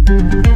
Thank you.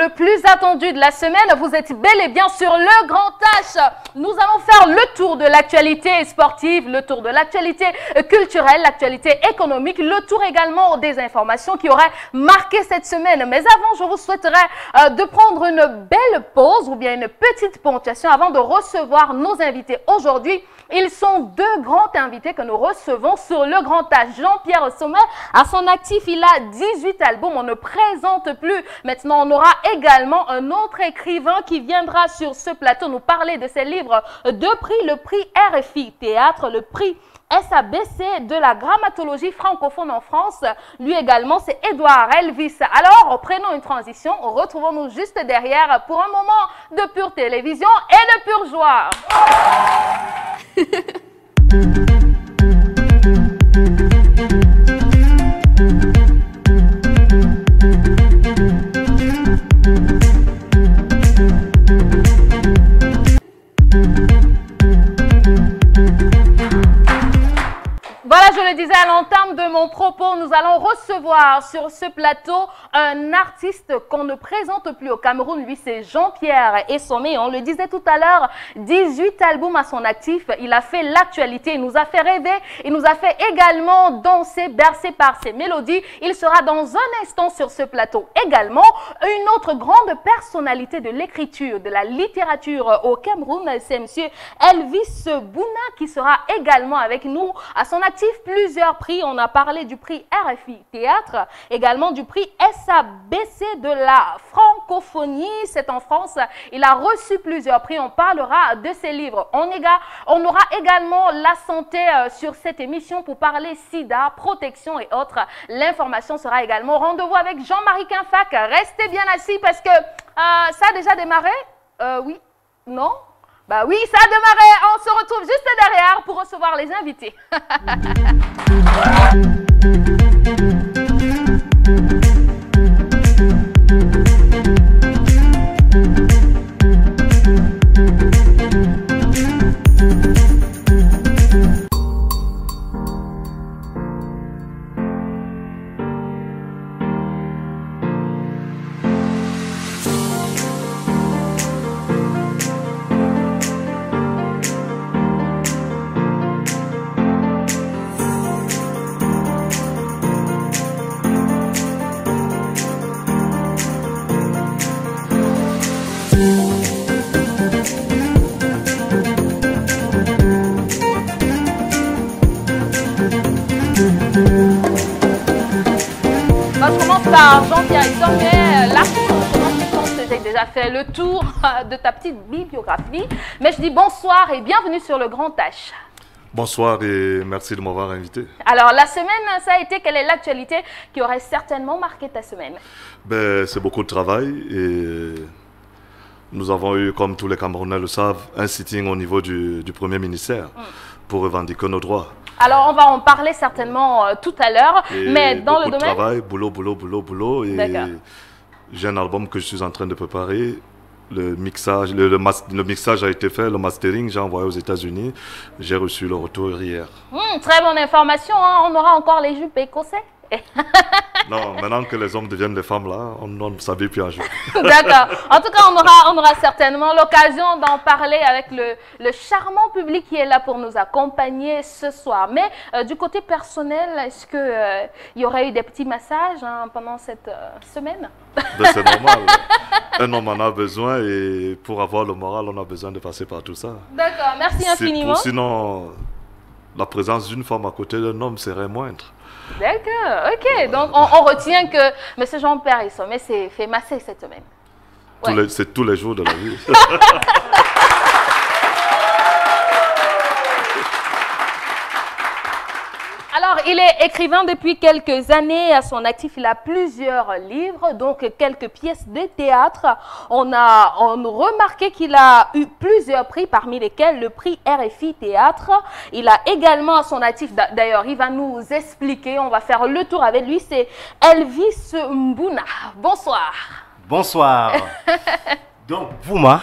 le plus attendu de la semaine. Vous êtes bel et bien sur le Grand H. Nous allons faire le tour de l'actualité sportive, le tour de l'actualité culturelle, l'actualité économique, le tour également des informations qui auraient marqué cette semaine. Mais avant, je vous souhaiterais de prendre une belle pause ou bien une petite ponctuation avant de recevoir nos invités aujourd'hui. Ils sont deux grands invités que nous recevons sur le Grand H. Jean-Pierre Sommet, à son actif, il a 18 albums. On ne présente plus. Maintenant, on aura également un autre écrivain qui viendra sur ce plateau nous parler de ses livres de prix. Le prix RFI Théâtre, le prix SABC de la grammatologie francophone en France. Lui également, c'est Édouard Elvis. Alors, prenons une transition. Retrouvons-nous juste derrière pour un moment de pure télévision et de pure joie. Voilà, je le disais à l'entame de mon propos, nous allons recevoir sur ce plateau un artiste qu'on ne présente plus au Cameroun. Lui, c'est Jean-Pierre Sommet. On le disait tout à l'heure, 18 albums à son actif. Il a fait l'actualité, il nous a fait rêver, il nous a fait également danser, bercé par ses mélodies. Il sera dans un instant sur ce plateau. Également, une autre grande personnalité de l'écriture, de la littérature au Cameroun, c'est monsieur Elvis Bouna qui sera également avec nous à son actif. Plusieurs prix, on a parlé du prix RFI Théâtre, également du prix SABC de la francophonie, c'est en France. Il a reçu plusieurs prix, on parlera de ses livres. On aura également la santé sur cette émission pour parler sida, protection et autres. L'information sera également au rendez-vous avec Jean-Marie Quinfac. Restez bien assis parce que ça a déjà démarré. Oui, non? Bah oui, ça a démarré. On se retrouve juste derrière pour recevoir les invités. Jean-Pierre Sommet, l'artiste, je pense que j'ai déjà fait le tour de ta petite bibliographie. Mais je dis bonsoir et bienvenue sur le Grand H. Bonsoir et merci de m'avoir invité. Alors, la semaine, ça a été, quelle est l'actualité qui aurait certainement marqué ta semaine? Ben, c'est beaucoup de travail et nous avons eu, comme tous les Camerounais le savent, un sitting au niveau du Premier ministère pour revendiquer nos droits. Alors, on va en parler certainement tout à l'heure, mais dans le domaine... Beaucoup de travail, boulot, et j'ai un album que je suis en train de préparer. Le mixage, le mixage a été fait, le mastering, j'ai envoyé aux États-Unis. J'ai reçu le retour hier. Très bonne information, hein. On aura encore les jupes écossais. Non, maintenant que les hommes deviennent des femmes, là, on ne s'habille plus en jupe. D'accord. En tout cas, on aura certainement l'occasion d'en parler avec le charmant public qui est là pour nous accompagner ce soir. Mais du côté personnel, est-ce qu'il y aurait eu des petits massages pendant cette semaine? Ben, c'est normal. Un homme en a besoin et pour avoir le moral, on a besoin de passer par tout ça. D'accord, merci infiniment. Sinon, la présence d'une femme à côté d'un homme serait moindre. D'accord, ok. Donc, on retient que M. Jean-Pierre Sommet s'est fait masser cette semaine. Ouais. C'est tous les jours de la vie. Alors, il est écrivain depuis quelques années. À son actif, il a plusieurs livres, donc quelques pièces de théâtre. On a remarqué qu'il a eu plusieurs prix, parmi lesquels le prix RFI Théâtre. Il a également à son actif, d'ailleurs, il va nous expliquer, on va faire le tour avec lui, c'est Elvis Bouna. Bonsoir. Bonsoir. Donc, Bouma.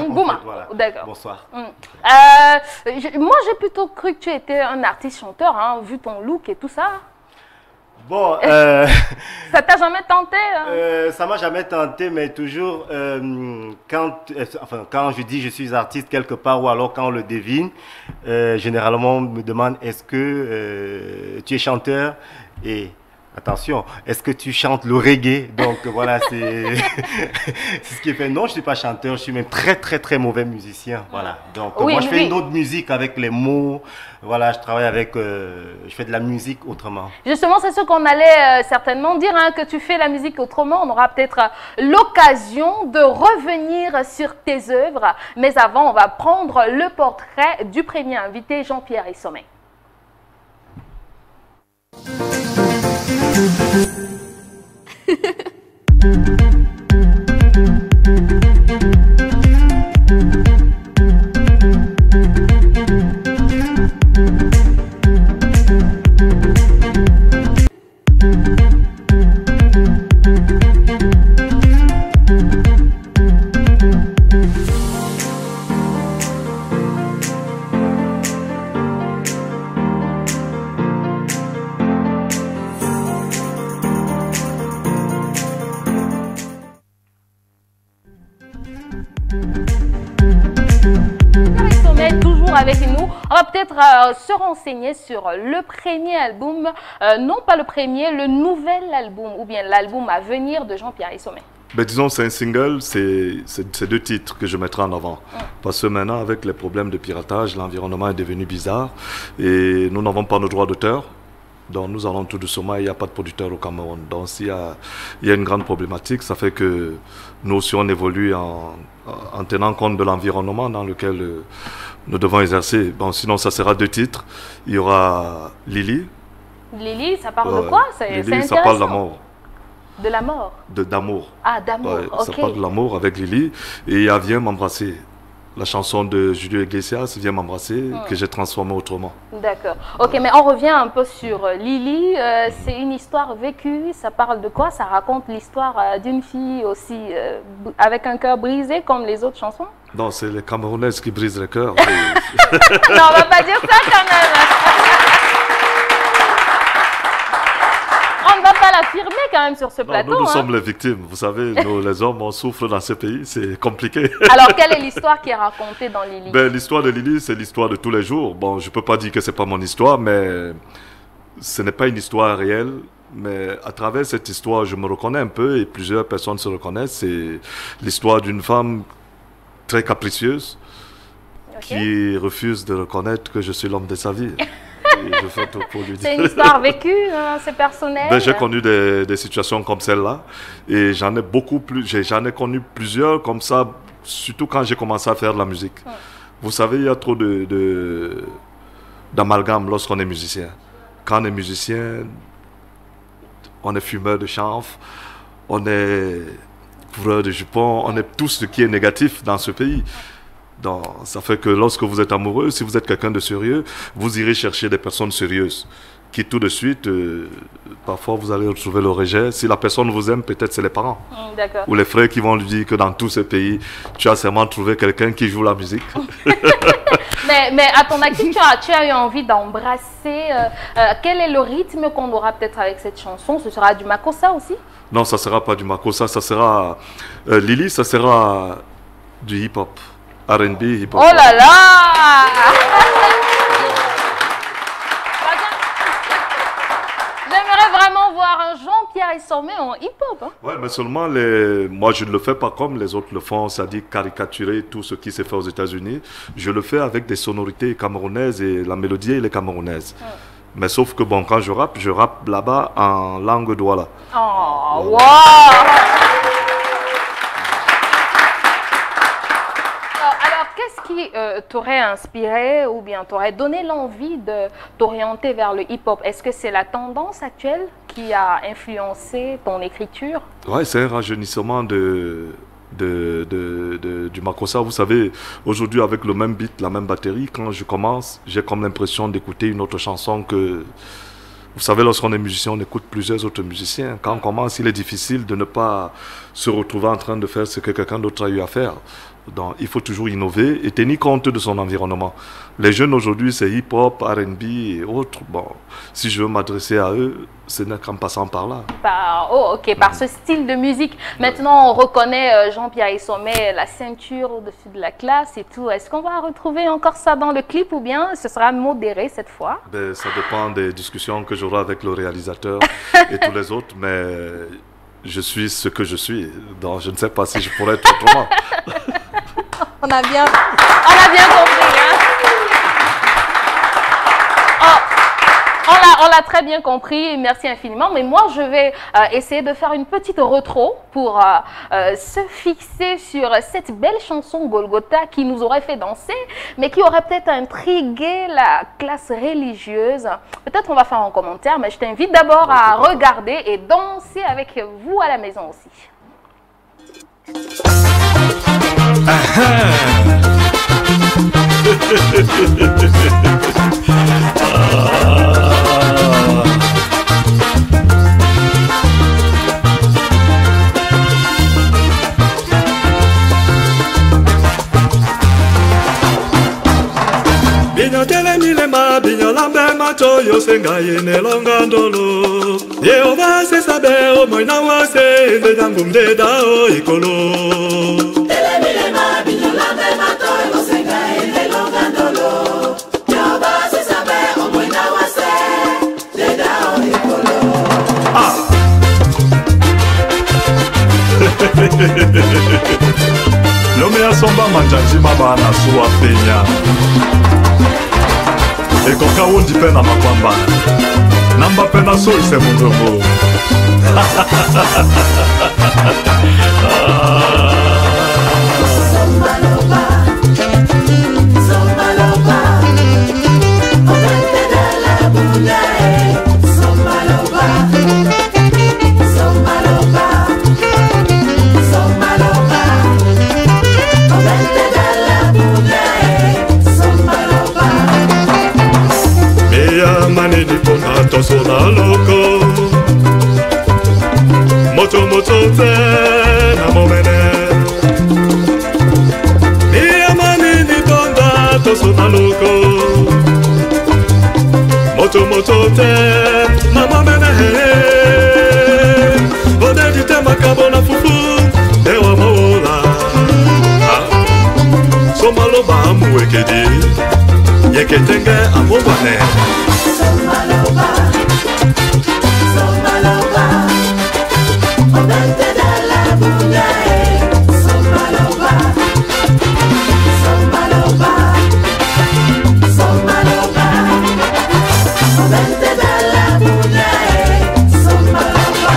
Bouma, voilà. d'accord. Bonsoir. Moi, j'ai plutôt cru que tu étais un artiste chanteur, hein, vu ton look et tout ça. Bon, ça t'a jamais tenté ça m'a jamais tenté, mais toujours quand je dis je suis artiste quelque part ou alors quand on le devine, généralement on me demande est-ce que tu es chanteur et attention, est-ce que tu chantes le reggae? Donc voilà, c'est ce qui est fait. Non, je ne suis pas chanteur, je suis même très mauvais musicien. Voilà. Donc oui, moi, je fais une autre musique avec les mots. Voilà, je travaille avec, je fais de la musique autrement. Justement, c'est ce qu'on allait certainement dire, hein, que tu fais la musique autrement. On aura peut-être l'occasion de revenir sur tes œuvres. Mais avant, on va prendre le portrait du premier invité, Jean-Pierre Essomé. Avec nous, on va peut-être se renseigner sur le premier album, non pas le premier, le nouvel album ou bien l'album à venir de Jean-Pierre Essomé. Ben, disons, c'est un single, c'est 2 titres que je mettrai en avant. Parce que maintenant, avec les problèmes de piratage, l'environnement est devenu bizarre et nous n'avons pas nos droits d'auteur. Donc nous allons tout doucement, il n'y a pas de producteur au Cameroun. Donc s'il y a une grande problématique, ça fait que nous aussi on évolue en tenant compte de l'environnement dans lequel nous devons exercer. Bon, sinon ça sera 2 titres. Il y aura Lily. Lily, ça parle de quoi? Lily, ça parle d'amour. De la mort? D'amour. Ah, d'amour, ouais, ok. Ça parle de l'amour avec Lily. Et il y a Viens m'embrasser. La chanson de Julio Iglesias, Viens m'embrasser, que j'ai transformée autrement. D'accord. Ok, mais on revient un peu sur Lily. C'est une histoire vécue. Ça parle de quoi? Ça raconte l'histoire d'une fille aussi avec un cœur brisé comme les autres chansons? Non, c'est les Camerounaises qui brisent le cœur. Non, on va pas dire ça quand même. On ne va pas l'affirmer quand même sur ce plateau. Nous sommes les victimes. Vous savez, nous les hommes, on souffre dans ce pays. C'est compliqué. Alors, quelle est l'histoire qui est racontée dans Lily? Ben, l'histoire de Lily, c'est l'histoire de tous les jours. Bon, je ne peux pas dire que ce n'est pas mon histoire, mais ce n'est pas une histoire réelle. Mais à travers cette histoire, je me reconnais un peu et plusieurs personnes se reconnaissent. C'est l'histoire d'une femme très capricieuse qui refuse de reconnaître que je suis l'homme de sa vie. Je fais tout pour lui dire. C'est une histoire vécue, hein, c'est personnel. Ben, j'ai connu des situations comme celle-là et j'en ai connu plusieurs comme ça, surtout quand j'ai commencé à faire de la musique. Vous savez, il y a trop d'amalgame lorsqu'on est musicien. Quand on est musicien, on est fumeur de chanvre, on est coureur de jupons, on est tout ce qui est négatif dans ce pays. Donc, ça fait que lorsque vous êtes amoureux, si vous êtes quelqu'un de sérieux, vous irez chercher des personnes sérieuses qui tout de suite, parfois vous allez retrouver le rejet. Si la personne vous aime, peut-être c'est les parents. Ou les frères qui vont lui dire que dans tous ces pays, tu as seulement trouvé quelqu'un qui joue la musique. mais à ton actif, tu as eu envie d'embrasser. Quel est le rythme qu'on aura peut-être avec cette chanson? Ce sera du makossa aussi? Non, ça ne sera pas du makossa, ça sera... Lily, ça sera du hip-hop. R&B, hip-hop. Oh là là! J'aimerais vraiment voir un Jean-Pierre Essomé en hip-hop. Hein? Oui, mais seulement, moi je ne le fais pas comme les autres le font, c'est-à-dire caricaturer tout ce qui s'est fait aux États-Unis. Je le fais avec des sonorités camerounaises et la mélodie elle est camerounaise. Mais sauf que bon, quand je rappe là-bas en langue douala. Oh, wow! Qu'est-ce qui t'aurait inspiré ou bien t'aurait donné l'envie de t'orienter vers le hip-hop? Est-ce que c'est la tendance actuelle qui a influencé ton écriture? Oui, c'est un rajeunissement du makossa. Vous savez, aujourd'hui avec le même beat, la même batterie, quand je commence, j'ai comme l'impression d'écouter une autre chanson que... Vous savez, lorsqu'on est musicien, on écoute plusieurs autres musiciens. Quand on commence, il est difficile de ne pas se retrouver en train de faire ce que quelqu'un d'autre a eu à faire. Donc, il faut toujours innover et tenir compte de son environnement. Les jeunes aujourd'hui, c'est hip-hop, R&B et autres. Bon, si je veux m'adresser à eux, ce n'est qu'en passant par là. Par ce style de musique. Maintenant, on reconnaît Jean-Pierre Essomé, la ceinture au-dessus de la classe et tout. Est-ce qu'on va retrouver encore ça dans le clip ou bien ce sera modéré cette fois? Ben, ça dépend des discussions que j'aurai avec le réalisateur et tous les autres, mais je suis ce que je suis. Donc, je ne sais pas si je pourrais être autrement. On a bien compris, hein? On l'a très bien compris, merci infiniment. Mais moi, je vais essayer de faire une petite retro pour se fixer sur cette belle chanson Golgotha qui nous aurait fait danser, mais qui aurait peut-être intrigué la classe religieuse. Peut-être on va faire en commentaire, mais je t'invite d'abord à regarder et danser avec vous à la maison aussi. Binyo tele milema, binyo lambe macho yosenga yene longa ndolo. Yehova se sabe o moina wase ende jangu mdeda o ikolo. Tele milema, binyo lambe macho yosenga yene longa ndolo. Yehova se sabe o moina wase deda o ikolo. Lome asomba manjanji mabana suwa penya. Ekoka wundi pena makwamba namba pena soy se mundogo. Sombaloba, sombaloba, obente de la bulla. Sombaloba, sombaloba, sombaloba, obente de la bulla. Sombaloba. Meya manini ponga toso na loko. Moto moto te na momene. Meya manini ponga toso na loko. Moto moto te na momene. Bode di te makabo na fufu dewa mola. Somaloba muekedi. Yeketenge amobane. Sombaloba, sombaloba, obente de la bulla. Sombaloba, sombaloba, sombaloba, obente de la bulla. Sombaloba.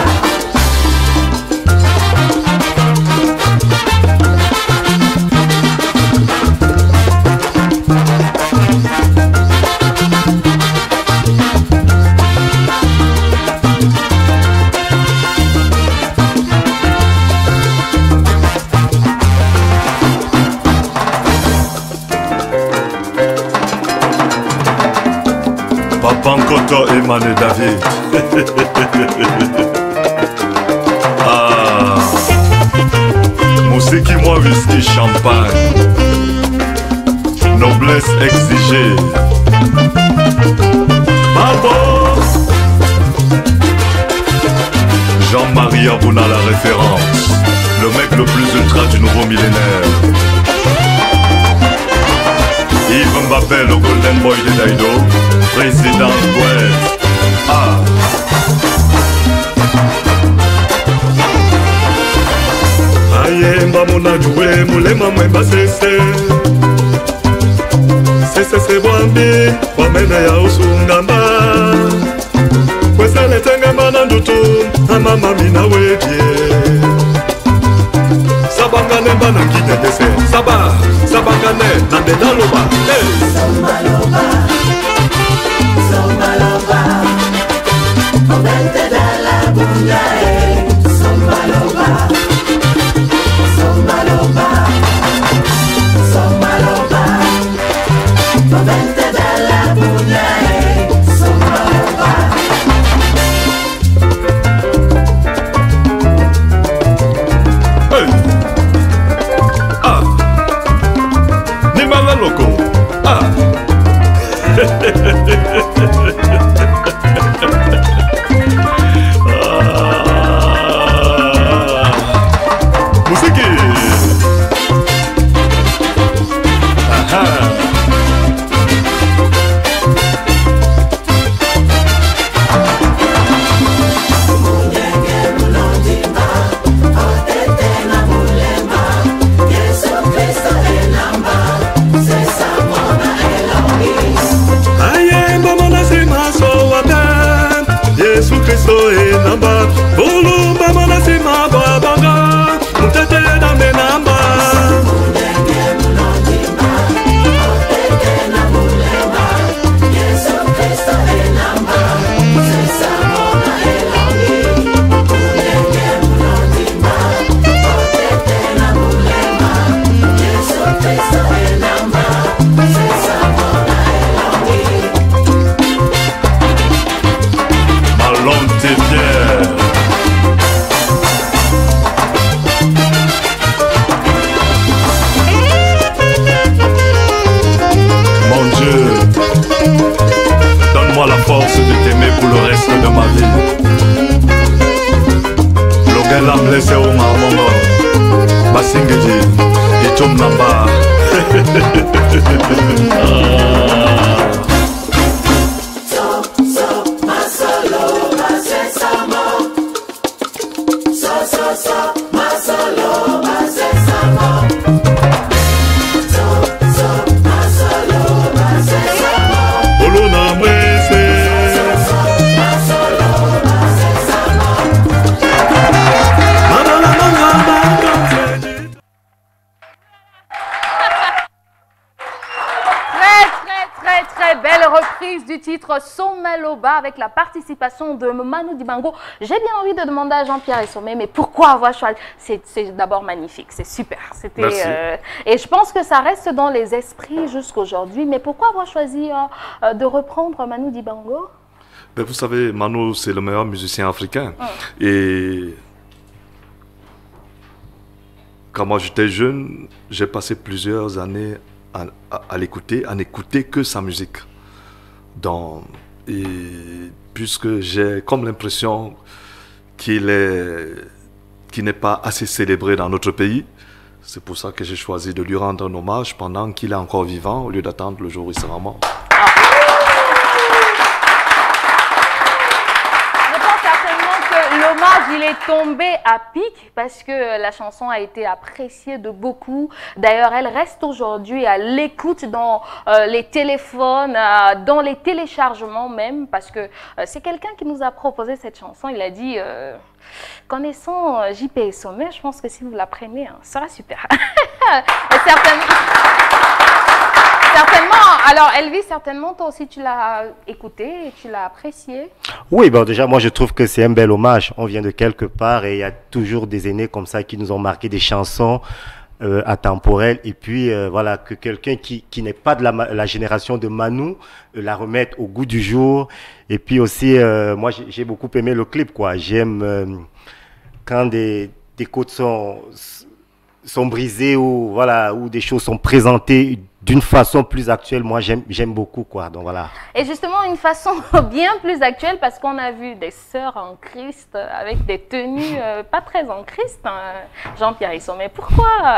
Papankoto Emmanuel David. Musiki moi whisky champagne. Noblesse exigée. Babo. Jean-Marie Abouna la référence. Le mec le plus ultra du nouveau millénaire. Yves Mbappé, le golden boy de Daido. Président Ouest. Ayemba mona juwe mulema mwemba sese. Sese se bwambi wamene ya usungamba. Kwesele tengamba na ndutu amama mina wedye. Sabangane mbana nkine dese. Sabangane na ndedaloba. Hey. Sombaloba, sombaloba, obente de la bulla. Sombaloba, sombaloba, sombaloba, obente de la bulla. Sombaloba. Musiki. Aha. Yesu Kristo enamba Bulumba mwana sima bwa banga Mutete na menamba Munenge mulondima Otete na mulema Yesu Kristo enamba Sesa mona elongi Munenge mulondima Otete na mulema Yesu Kristo enamba Sesa mona elongi L'homme t'est fier. Mon Dieu, donne-moi la force de t'aimer pour le reste de ma vie. Logan l'a blessé au marmongo, Basingedi, et Tom Namba. Belle reprise du titre Somaloba avec la participation de Manu Dibango. J'ai bien envie de demander à Jean-Pierre Essomé, mais pourquoi avoir choisi? C'est d'abord magnifique, c'est super. Et je pense que ça reste dans les esprits jusqu'aujourd'hui. Mais pourquoi avoir choisi de reprendre Manu Dibango? Ben, vous savez, Manu, c'est le meilleur musicien africain. Et quand moi j'étais jeune, j'ai passé plusieurs années à l'écouter, à n'écouter que sa musique. Et puisque j'ai comme l'impression qu'il n'est pas assez célébré dans notre pays, c'est pour ça que j'ai choisi de lui rendre un hommage pendant qu'il est encore vivant, au lieu d'attendre le jour où il sera mort. L'hommage, il est tombé à pic parce que la chanson a été appréciée de beaucoup. D'ailleurs, elle reste aujourd'hui à l'écoute dans les téléphones, dans les téléchargements même, parce que c'est quelqu'un qui nous a proposé cette chanson. Il a dit, connaissant JP Essomé, je pense que si vous la prenez, ça sera super. Certainement. Alors Elvis, certainement, toi aussi tu l'as écouté et tu l'as apprécié. Oui, bon, déjà moi je trouve que c'est un bel hommage. On vient de quelque part et il y a toujours des aînés comme ça qui nous ont marqué des chansons atemporelles. Et puis voilà, que quelqu'un qui n'est pas de la génération de Manu la remette au goût du jour. Et puis aussi, moi j'ai beaucoup aimé le clip, quoi. J'aime quand des côtes sont brisées ou voilà, ou des choses sont présentées d'une façon plus actuelle. Moi j'aime beaucoup, quoi. Donc voilà. Et justement une façon bien plus actuelle, parce qu'on a vu des sœurs en Christ avec des tenues pas très en Christ, hein. Jean-Pierre Essomé, pourquoi?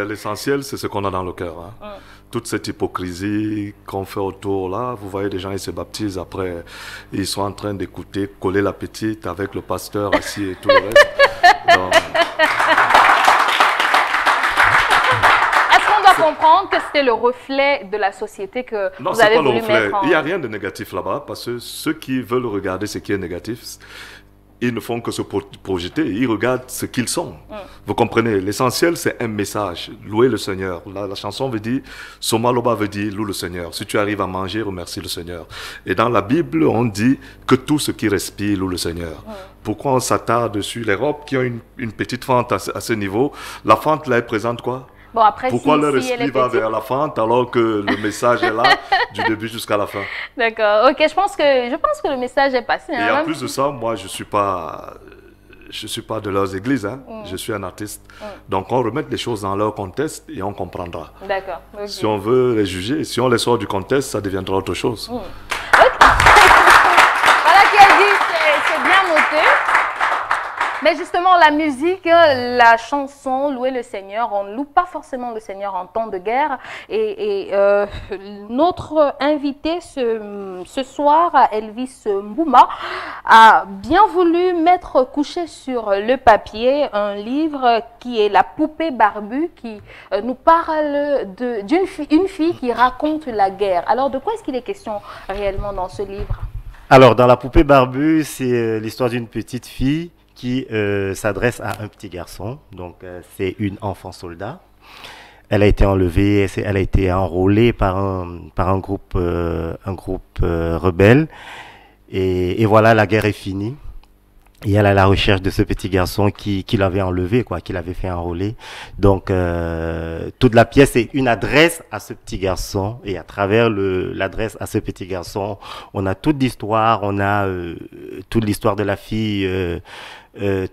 L'essentiel, c'est ce qu'on a dans le cœur, hein. Toute cette hypocrisie qu'on fait autour là, vous voyez des gens, ils se baptisent, après ils sont en train d'écouter Coller la petite avec le pasteur assis et tout le reste. Donc, comprendre que c'était le reflet de la société que vous avez voulu mettre en... Il n'y a rien de négatif là-bas, parce que ceux qui veulent regarder ce qui est négatif, ils ne font que se projeter, ils regardent ce qu'ils sont. Vous comprenez? L'essentiel, c'est un message. Louer le Seigneur. La chanson veut dire, Somaloba veut dire, loue le Seigneur. Si tu arrives à manger, remercie le Seigneur. Et dans la Bible, on dit que tout ce qui respire loue le Seigneur. Pourquoi on s'attarde sur les robes qui ont une petite fente à ce niveau? La fente là, elle présente quoi? Bon, après, pourquoi leur esprit va vers la fente alors que le message est là du début jusqu'à la fin? D'accord, ok, je pense que le message est passé. Et en plus de ça, moi je je ne suis pas de leurs églises, hein. Je suis un artiste. Donc on remet les choses dans leur contexte et on comprendra. D'accord. Okay. Si on veut les juger, si on les sort du contexte, ça deviendra autre chose. Okay. Voilà qui a dit, c'est bien noté. Mais justement, la musique, la chanson, louer le Seigneur, on ne loue pas forcément le Seigneur en temps de guerre. Et notre invité ce soir, Elvis Mbouma, a bien voulu mettre couché sur le papier un livre qui est La poupée barbue, qui nous parle d'une fille qui raconte la guerre. Alors, de quoi est-ce qu'il est question réellement dans ce livre? Alors, dans La poupée barbue, c'est l'histoire d'une petite fille qui s'adresse à un petit garçon. Donc, c'est une enfant soldat. Elle a été enlevée, elle a été enrôlée par un groupe rebelle. Et voilà, la guerre est finie. Et elle est à la recherche de ce petit garçon qui l'avait enlevé, quoi, qui l'avait fait enrôler. Donc, toute la pièce est une adresse à ce petit garçon. Et à travers l'adresse à ce petit garçon, on a toute l'histoire, on a toute l'histoire de la fille,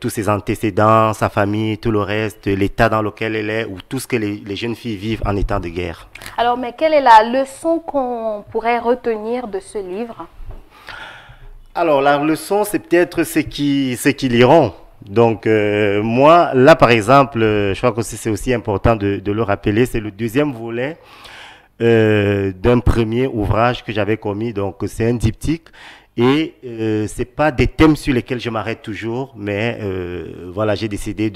tous ses antécédents, sa famille, tout le reste, l'état dans lequel elle est, ou tout ce que les jeunes filles vivent en état de guerre. Alors, mais quelle est la leçon qu'on pourrait retenir de ce livre? Alors, la leçon, c'est peut-être ce qui liront. Donc, moi, là, par exemple, je crois que c'est aussi important de le rappeler, c'est le deuxième volet d'un premier ouvrage que j'avais commis. Donc, c'est un diptyque. Et c'est pas des thèmes sur lesquels je m'arrête toujours, mais voilà, j'ai décidé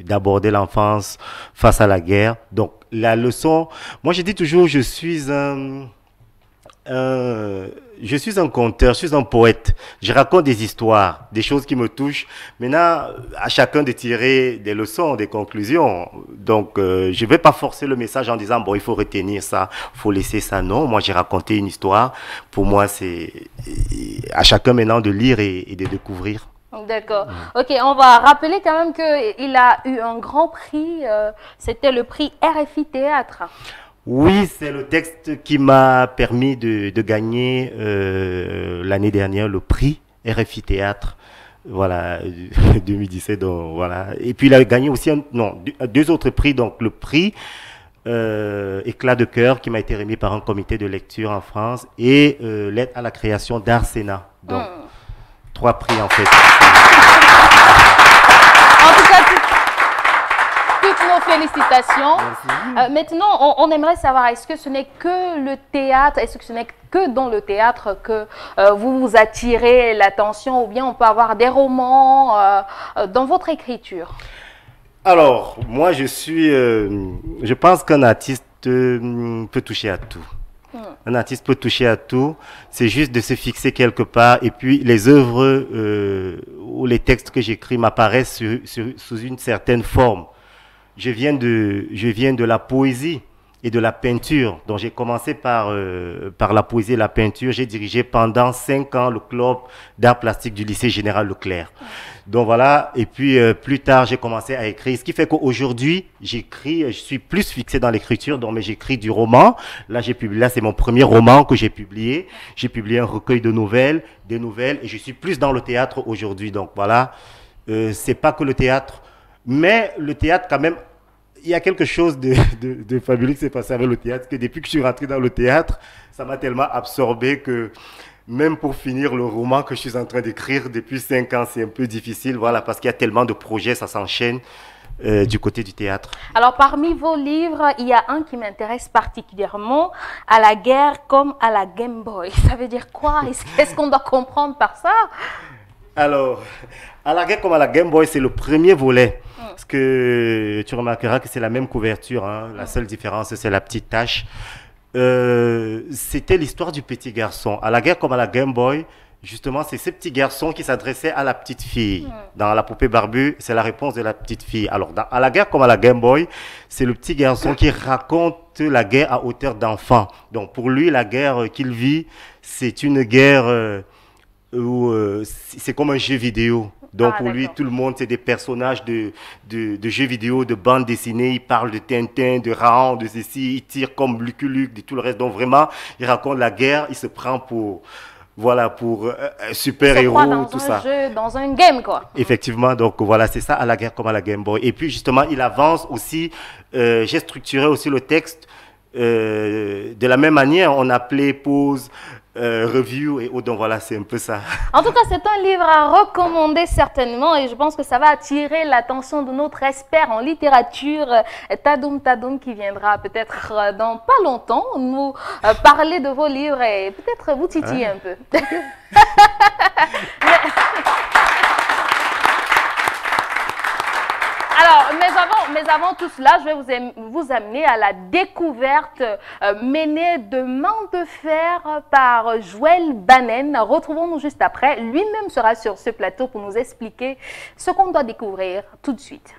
d'aborder l'enfance face à la guerre. Donc, la leçon, moi, je dis toujours, je suis un conteur, je suis un poète. Je raconte des histoires, des choses qui me touchent. Maintenant, à chacun de tirer des leçons, des conclusions. Donc, je ne vais pas forcer le message en disant, bon, il faut retenir ça, il faut laisser ça. Non, moi, j'ai raconté une histoire. Pour moi, c'est à chacun maintenant de lire et de découvrir. D'accord. Ok, on va rappeler quand même qu'il a eu un grand prix. C'était le prix RFI Théâtre. Oui, c'est le texte qui m'a permis de gagner l'année dernière le prix RFI Théâtre, voilà, 2017. Donc, voilà. Et puis il a gagné aussi deux autres prix, donc le prix Éclat de cœur qui m'a été remis par un comité de lecture en France et l'aide à la création d'Arsena. Donc 3 prix en fait. En tout cas, toutes nos félicitations. Maintenant, on aimerait savoir, est-ce que ce n'est que le théâtre, est-ce que ce n'est que dans le théâtre que vous attirez l'attention, ou bien on peut avoir des romans dans votre écriture? Alors, moi je pense qu'un artiste peut toucher à tout. Un artiste peut toucher à tout, c'est juste de se fixer quelque part et puis les œuvres ou les textes que j'écris m'apparaissent sous une certaine forme. Je viens de la poésie et de la peinture. Donc j'ai commencé par la poésie et la peinture. J'ai dirigé pendant 5 ans le club d'art plastique du lycée Général Leclerc. Donc voilà, et puis plus tard j'ai commencé à écrire. Ce qui fait qu'aujourd'hui j'écris, je suis plus fixé dans l'écriture, donc mais j'écris du roman. Là c'est mon premier roman que j'ai publié. J'ai publié un recueil de nouvelles, des nouvelles, et je suis plus dans le théâtre aujourd'hui. Donc voilà, c'est pas que le théâtre, mais le théâtre quand même. Il y a quelque chose de fabuleux qui s'est passé avec le théâtre, que depuis que je suis rentré dans le théâtre, ça m'a tellement absorbé que même pour finir le roman que je suis en train d'écrire depuis 5 ans, c'est un peu difficile, voilà, parce qu'il y a tellement de projets, ça s'enchaîne du côté du théâtre. Alors, parmi vos livres, il y a un qui m'intéresse particulièrement, À la guerre comme à la Game Boy. Ça veut dire quoi? Qu'est-ce qu'on doit comprendre par ça? Alors, À la guerre comme à la Game Boy, c'est le premier volet. Parce que tu remarqueras que c'est la même couverture, hein. La seule différence, c'est la petite tache. C'était l'histoire du petit garçon. À la guerre comme à la Game Boy, justement, c'est ce petit garçon qui s'adressait à la petite fille. Dans La poupée barbue, c'est la réponse de la petite fille. Alors, à la guerre comme à la Game Boy, c'est le petit garçon qui raconte la guerre à hauteur d'enfant. Donc, pour lui, la guerre qu'il vit, c'est une guerre où c'est comme un jeu vidéo. Donc pour lui, tout le monde, c'est des personnages de jeux vidéo, de bandes dessinées. Il parle de Tintin, de Raon, de ceci. Il tire comme Lucky Luke, de tout le reste. Donc vraiment, il raconte la guerre. Il se prend pour voilà, pour super-héros, tout ça. Dans un jeu, dans un game, quoi. Effectivement, donc voilà, c'est ça, à la guerre comme à la Game Boy. Et puis justement, il avance aussi, j'ai structuré aussi le texte de la même manière, on appelait pause, review et autres, donc voilà, c'est un peu ça. En tout cas, c'est un livre à recommander certainement et je pense que ça va attirer l'attention de notre expert en littérature, Tadoum Tadoum, qui viendra peut-être dans pas longtemps nous parler de vos livres et peut-être vous titiller un peu. Alors, mais avant tout cela, je vais vous amener à la découverte menée de main de fer par Joël Banen. Retrouvons-nous juste après. Lui-même sera sur ce plateau pour nous expliquer ce qu'on doit découvrir tout de suite.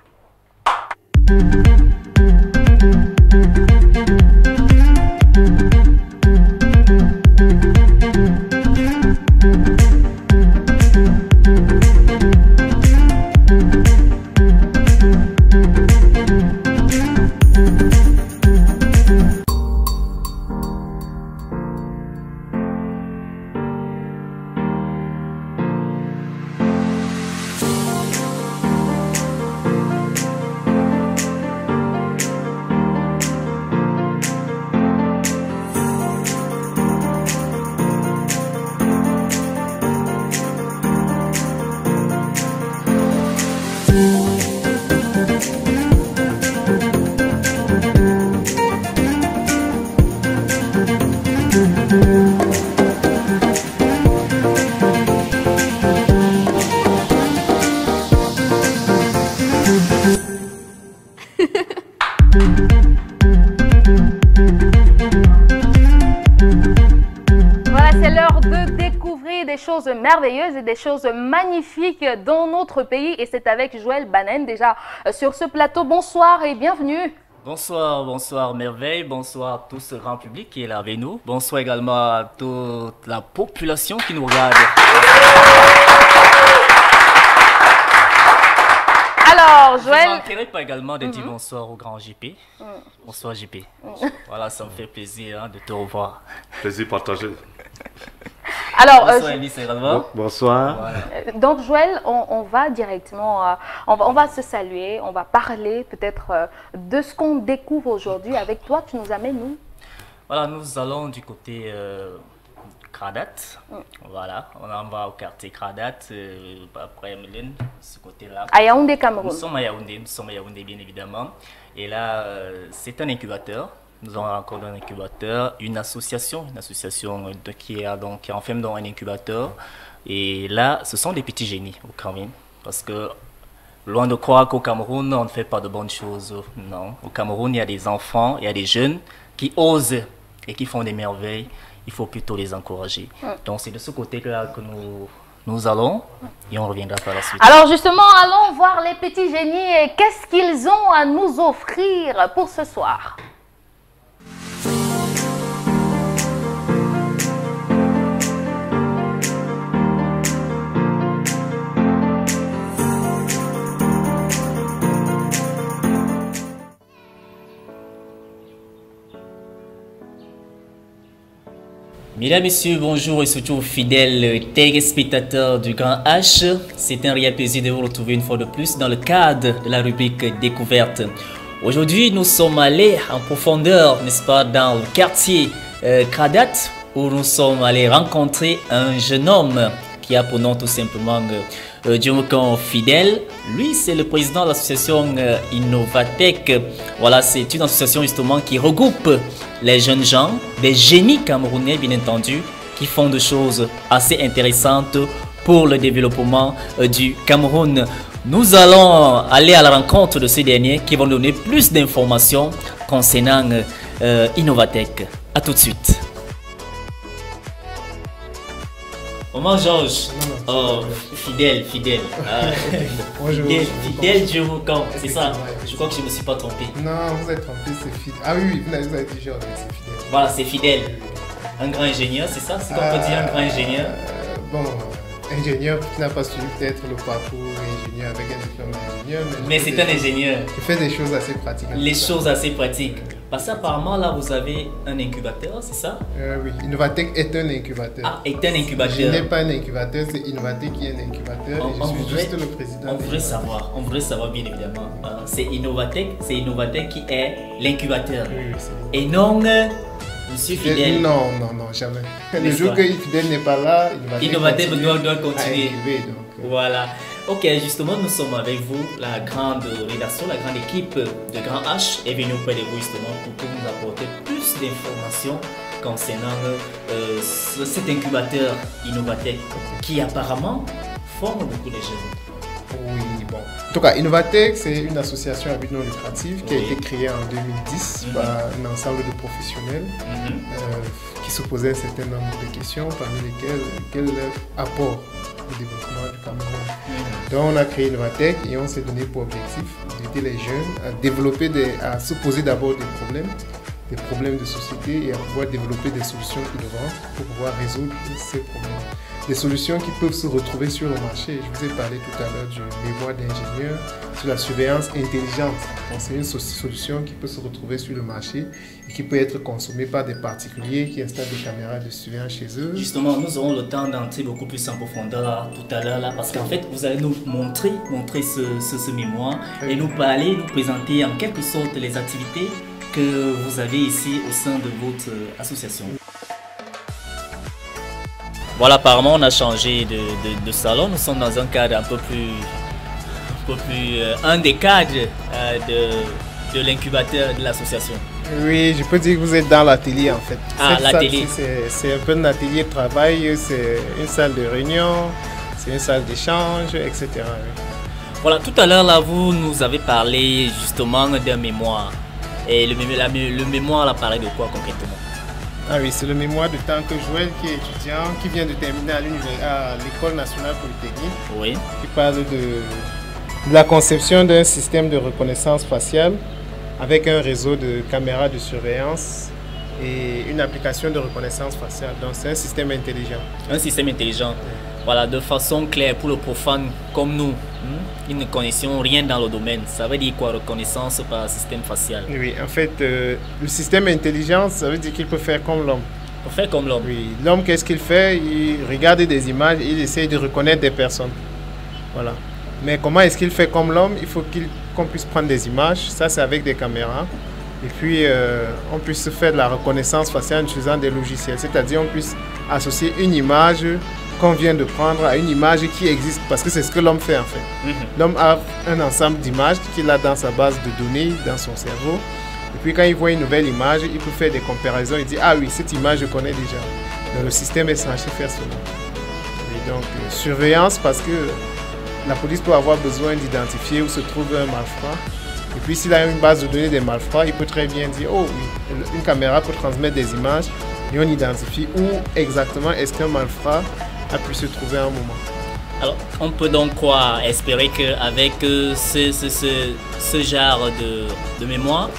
Merveilleuses et des choses magnifiques dans notre pays et c'est avec Joël Banen déjà sur ce plateau. Bonsoir et bienvenue. Bonsoir, bonsoir Merveille, bonsoir à tout ce grand public qui est là avec nous. Bonsoir également à toute la population qui nous regarde. Alors Joël... Je ne manquerai pas également de dire bonsoir au grand JP. Bonsoir JP. Voilà, ça me fait plaisir de te revoir. Plaisir partagé. Alors, bonsoir Elise également. Bonsoir. Voilà. Donc Joël, on va directement, on va se saluer, on va parler peut-être de ce qu'on découvre aujourd'hui. Avec toi, tu nous amènes où? Voilà, nous allons du côté Kradat. Voilà, on en va au quartier Kradat, après Mélène, ce côté-là. À Yaoundé, Cameroun. Nous sommes à Yaoundé bien évidemment. Et là, c'est un incubateur. Nous avons encore un incubateur, une association qui enferme dans un incubateur. Et là, ce sont des petits génies quand même. Parce que loin de croire qu'au Cameroun, on ne fait pas de bonnes choses. Non, au Cameroun, il y a des enfants, il y a des jeunes qui osent et qui font des merveilles. Il faut plutôt les encourager. Donc c'est de ce côté-là que nous allons et on reviendra par la suite. Alors justement, allons voir les petits génies et qu'est-ce qu'ils ont à nous offrir pour ce soir. Mesdames, Messieurs, bonjour et surtout fidèles téléspectateurs du Grand H. C'est un réel plaisir de vous retrouver une fois de plus dans le cadre de la rubrique Découverte. Aujourd'hui, nous sommes allés en profondeur, n'est-ce pas, dans le quartier Kradat, où nous sommes allés rencontrer un jeune homme qui a pour nom tout simplement Djomokan Fidèle. Lui, c'est le président de l'association Innovatech. Voilà, c'est une association justement qui regroupe les jeunes gens, des génies camerounais bien entendu, qui font des choses assez intéressantes pour le développement du Cameroun. Nous allons aller à la rencontre de ces derniers qui vont donner plus d'informations concernant Innovatech. A tout de suite. Maman Georges, oh, fidèle. Fidèle Djomokan, c'est ça. Je crois que je ne me suis pas trompé. Non, vous êtes trompé, c'est fidèle. Ah oui, vous avez dit genre, c'est fidèle. Voilà, c'est fidèle. Un grand ingénieur, c'est ça? C'est qu'on peut dire un grand ingénieur? Bon, ingénieur qui n'a pas suivi peut-être le parcours ingénieur avec un diplôme d'ingénieur. Mais c'est un ingénieur. Il fait des choses assez pratiques. Les choses assez pratiques. Parce qu'apparemment, là, vous avez un incubateur, c'est ça? Oui, Innovatech est un incubateur. Ah, est un incubateur. Je n'ai pas un incubateur, c'est Innovatech qui est un incubateur. Je suis juste le président. On voudrait savoir bien évidemment. C'est Innovatech qui est l'incubateur. Oui, c'est et non, Monsieur Fidèle. Non, jamais. Le jour que Fidèle n'est pas là, Innovatech doit continuer. Incuber, voilà. Ok, justement, nous sommes avec vous, la grande rédaction, la grande équipe de Grand H est venue auprès de vous justement pour nous apporter plus d'informations concernant cet incubateur Innovatech qui apparemment forme beaucoup de jeunes. Oui, bon. En tout cas, Innovatech, c'est une association à but non lucratif qui a été créée en 2010 par un ensemble de professionnels qui se posaient un certain nombre de questions, parmi lesquelles quel apport au développement du Cameroun. Donc, on a créé Innovatech et on s'est donné pour objectif d'aider les jeunes à développer, à se poser d'abord des problèmes de société et à pouvoir développer des solutions innovantes pour pouvoir résoudre ces problèmes. Des solutions qui peuvent se retrouver sur le marché. Je vous ai parlé tout à l'heure du mémoire d'ingénieur sur la surveillance intelligente. C'est une solution qui peut se retrouver sur le marché et qui peut être consommée par des particuliers qui installent des caméras de surveillance chez eux. Justement, nous aurons le temps d'entrer beaucoup plus en profondeur tout à l'heure là, parce qu'en fait, vous allez nous montrer ce mémoire et nous parler, nous présenter en quelque sorte les activités que vous avez ici au sein de votre association. Voilà, apparemment on a changé de salon, nous sommes dans un cadre un peu plus un des cadres de l'incubateur de l'association. Oui, je peux dire que vous êtes dans l'atelier en fait. Ah, l'atelier. C'est un peu un atelier de travail, c'est une salle de réunion, c'est une salle d'échange, etc. Oui. Voilà, tout à l'heure là, vous nous avez parlé justement d'un mémoire. Et le mémoire là parlait de quoi concrètement? Ah oui, c'est le mémoire de Tanque Joël qui est étudiant, qui vient de terminer à l'École nationale polytechnique. Oui. Qui parle de la conception d'un système de reconnaissance faciale avec un réseau de caméras de surveillance et une application de reconnaissance faciale. Donc c'est un système intelligent. Un système intelligent. Voilà, de façon claire pour le profane comme nous, qui ne connaissions rien dans le domaine. Ça veut dire quoi, reconnaissance par système facial? Oui, en fait, le système intelligent, ça veut dire qu'il peut faire comme l'homme. Il peut faire comme l'homme? Oui, l'homme, qu'est-ce qu'il fait? Il regarde des images, il essaie de reconnaître des personnes. Voilà. Mais comment est-ce qu'il fait comme l'homme? Il faut qu'on puisse prendre des images, ça c'est avec des caméras. Et puis, on puisse faire de la reconnaissance faciale en utilisant des logiciels. C'est-à-dire, on puisse associer une image qu'on vient de prendre à une image qui existe, parce que c'est ce que l'homme fait en fait. L'homme a un ensemble d'images qu'il a dans sa base de données, dans son cerveau. Et puis quand il voit une nouvelle image, il peut faire des comparaisons. Il dit, ah oui, cette image je connais déjà. Donc le système est censé faire cela. Et donc surveillance, parce que la police peut avoir besoin d'identifier où se trouve un malfrat. Et puis s'il a une base de données des malfrats, il peut très bien dire, oh oui, une caméra peut transmettre des images et on identifie où exactement est-ce qu'un malfrat a pu se trouver à un moment. Alors, on peut donc quoi espérer qu'avec ce genre de mémoire,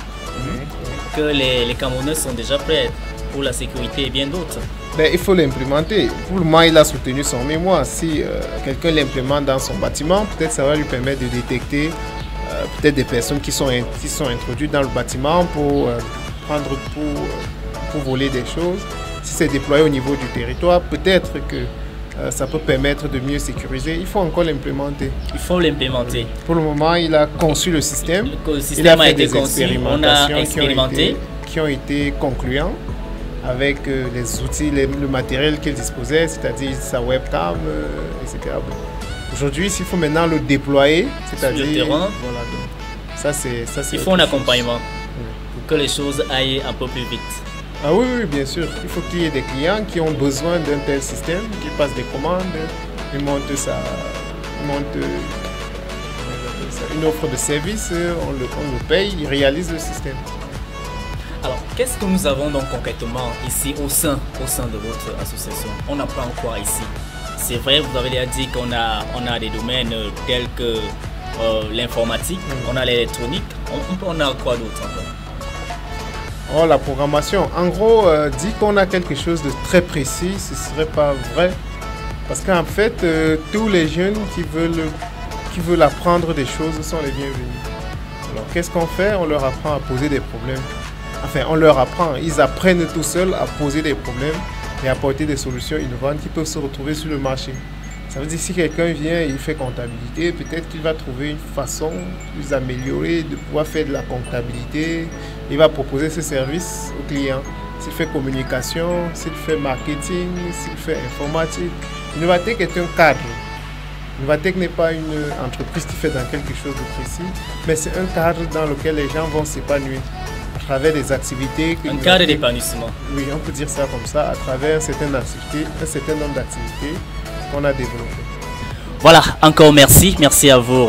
que les Camerounais sont déjà prêts pour la sécurité et bien d'autres? Ben, il faut l'implémenter. Pour le moment, il a soutenu son mémoire. Si quelqu'un l'implémente dans son bâtiment, peut-être ça va lui permettre de détecter peut-être des personnes qui sont introduites dans le bâtiment pour voler des choses. Si c'est déployé au niveau du territoire, peut-être que ça peut permettre de mieux sécuriser. Il faut encore l'implémenter. Il faut l'implémenter. Pour le moment, il a conçu le système. Le système a été conçu, on a expérimenté. Qui ont été concluants avec les outils, le matériel qu'il disposait, c'est-à-dire sa webcam, etc. Aujourd'hui, il faut maintenant le déployer, c'est-à-dire sur le terrain. Voilà, donc, ça c'est il faut un accompagnement pour que les choses aillent un peu plus vite. Ah oui, bien sûr. Il faut qu'il y ait des clients qui ont besoin d'un tel système, qui passent des commandes, ils montent une offre de service, on le paye, ils réalisent le système. Alors, qu'est-ce que nous avons donc concrètement ici au sein de votre association? On apprend quoi ici? C'est vrai, vous avez déjà dit qu'on a des domaines tels que l'informatique, on a l'électronique, on a quoi d'autre encore? Oh, la programmation. En gros, dit qu'on a quelque chose de très précis, ce ne serait pas vrai. Parce qu'en fait, tous les jeunes qui veulent apprendre des choses sont les bienvenus. Alors, qu'est-ce qu'on fait? On leur apprend à poser des problèmes. enfin, on leur apprend. Ils apprennent tout seuls à poser des problèmes et à apporter des solutions innovantes qui peuvent se retrouver sur le marché. Ça veut dire que si quelqu'un vient et il fait comptabilité, peut-être qu'il va trouver une façon plus améliorée de pouvoir faire de la comptabilité. Il va proposer ses services aux clients. S'il fait communication, s'il fait marketing, s'il fait informatique. Innovatech est un cadre. Innovatech n'est pas une entreprise qui fait dans quelque chose de précis, mais c'est un cadre dans lequel les gens vont s'épanouir à travers des activités. Un cadre d'épanouissement. Oui, on peut dire ça comme ça, à travers certaines activités, un certain nombre d'activités qu'on a développées. Voilà, encore merci. Merci à vous,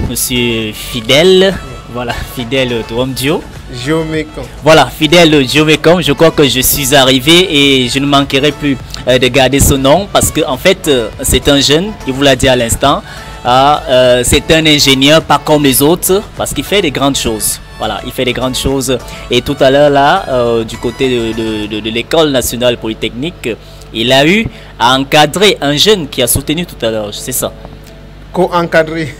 monsieur Fidèle. Voilà, Fidèle Duomdio. Géomécom. Voilà, Fidèle Géomécom, je crois que je suis arrivé et je ne manquerai plus de garder ce nom parce que en fait, c'est un jeune, il vous l'a dit à l'instant, c'est un ingénieur pas comme les autres parce qu'il fait des grandes choses. Voilà, il fait des grandes choses. Et tout à l'heure là, du côté de l'école nationale polytechnique, il a eu à encadrer un jeune qui a soutenu tout à l'heure, c'est ça. Co-encadré.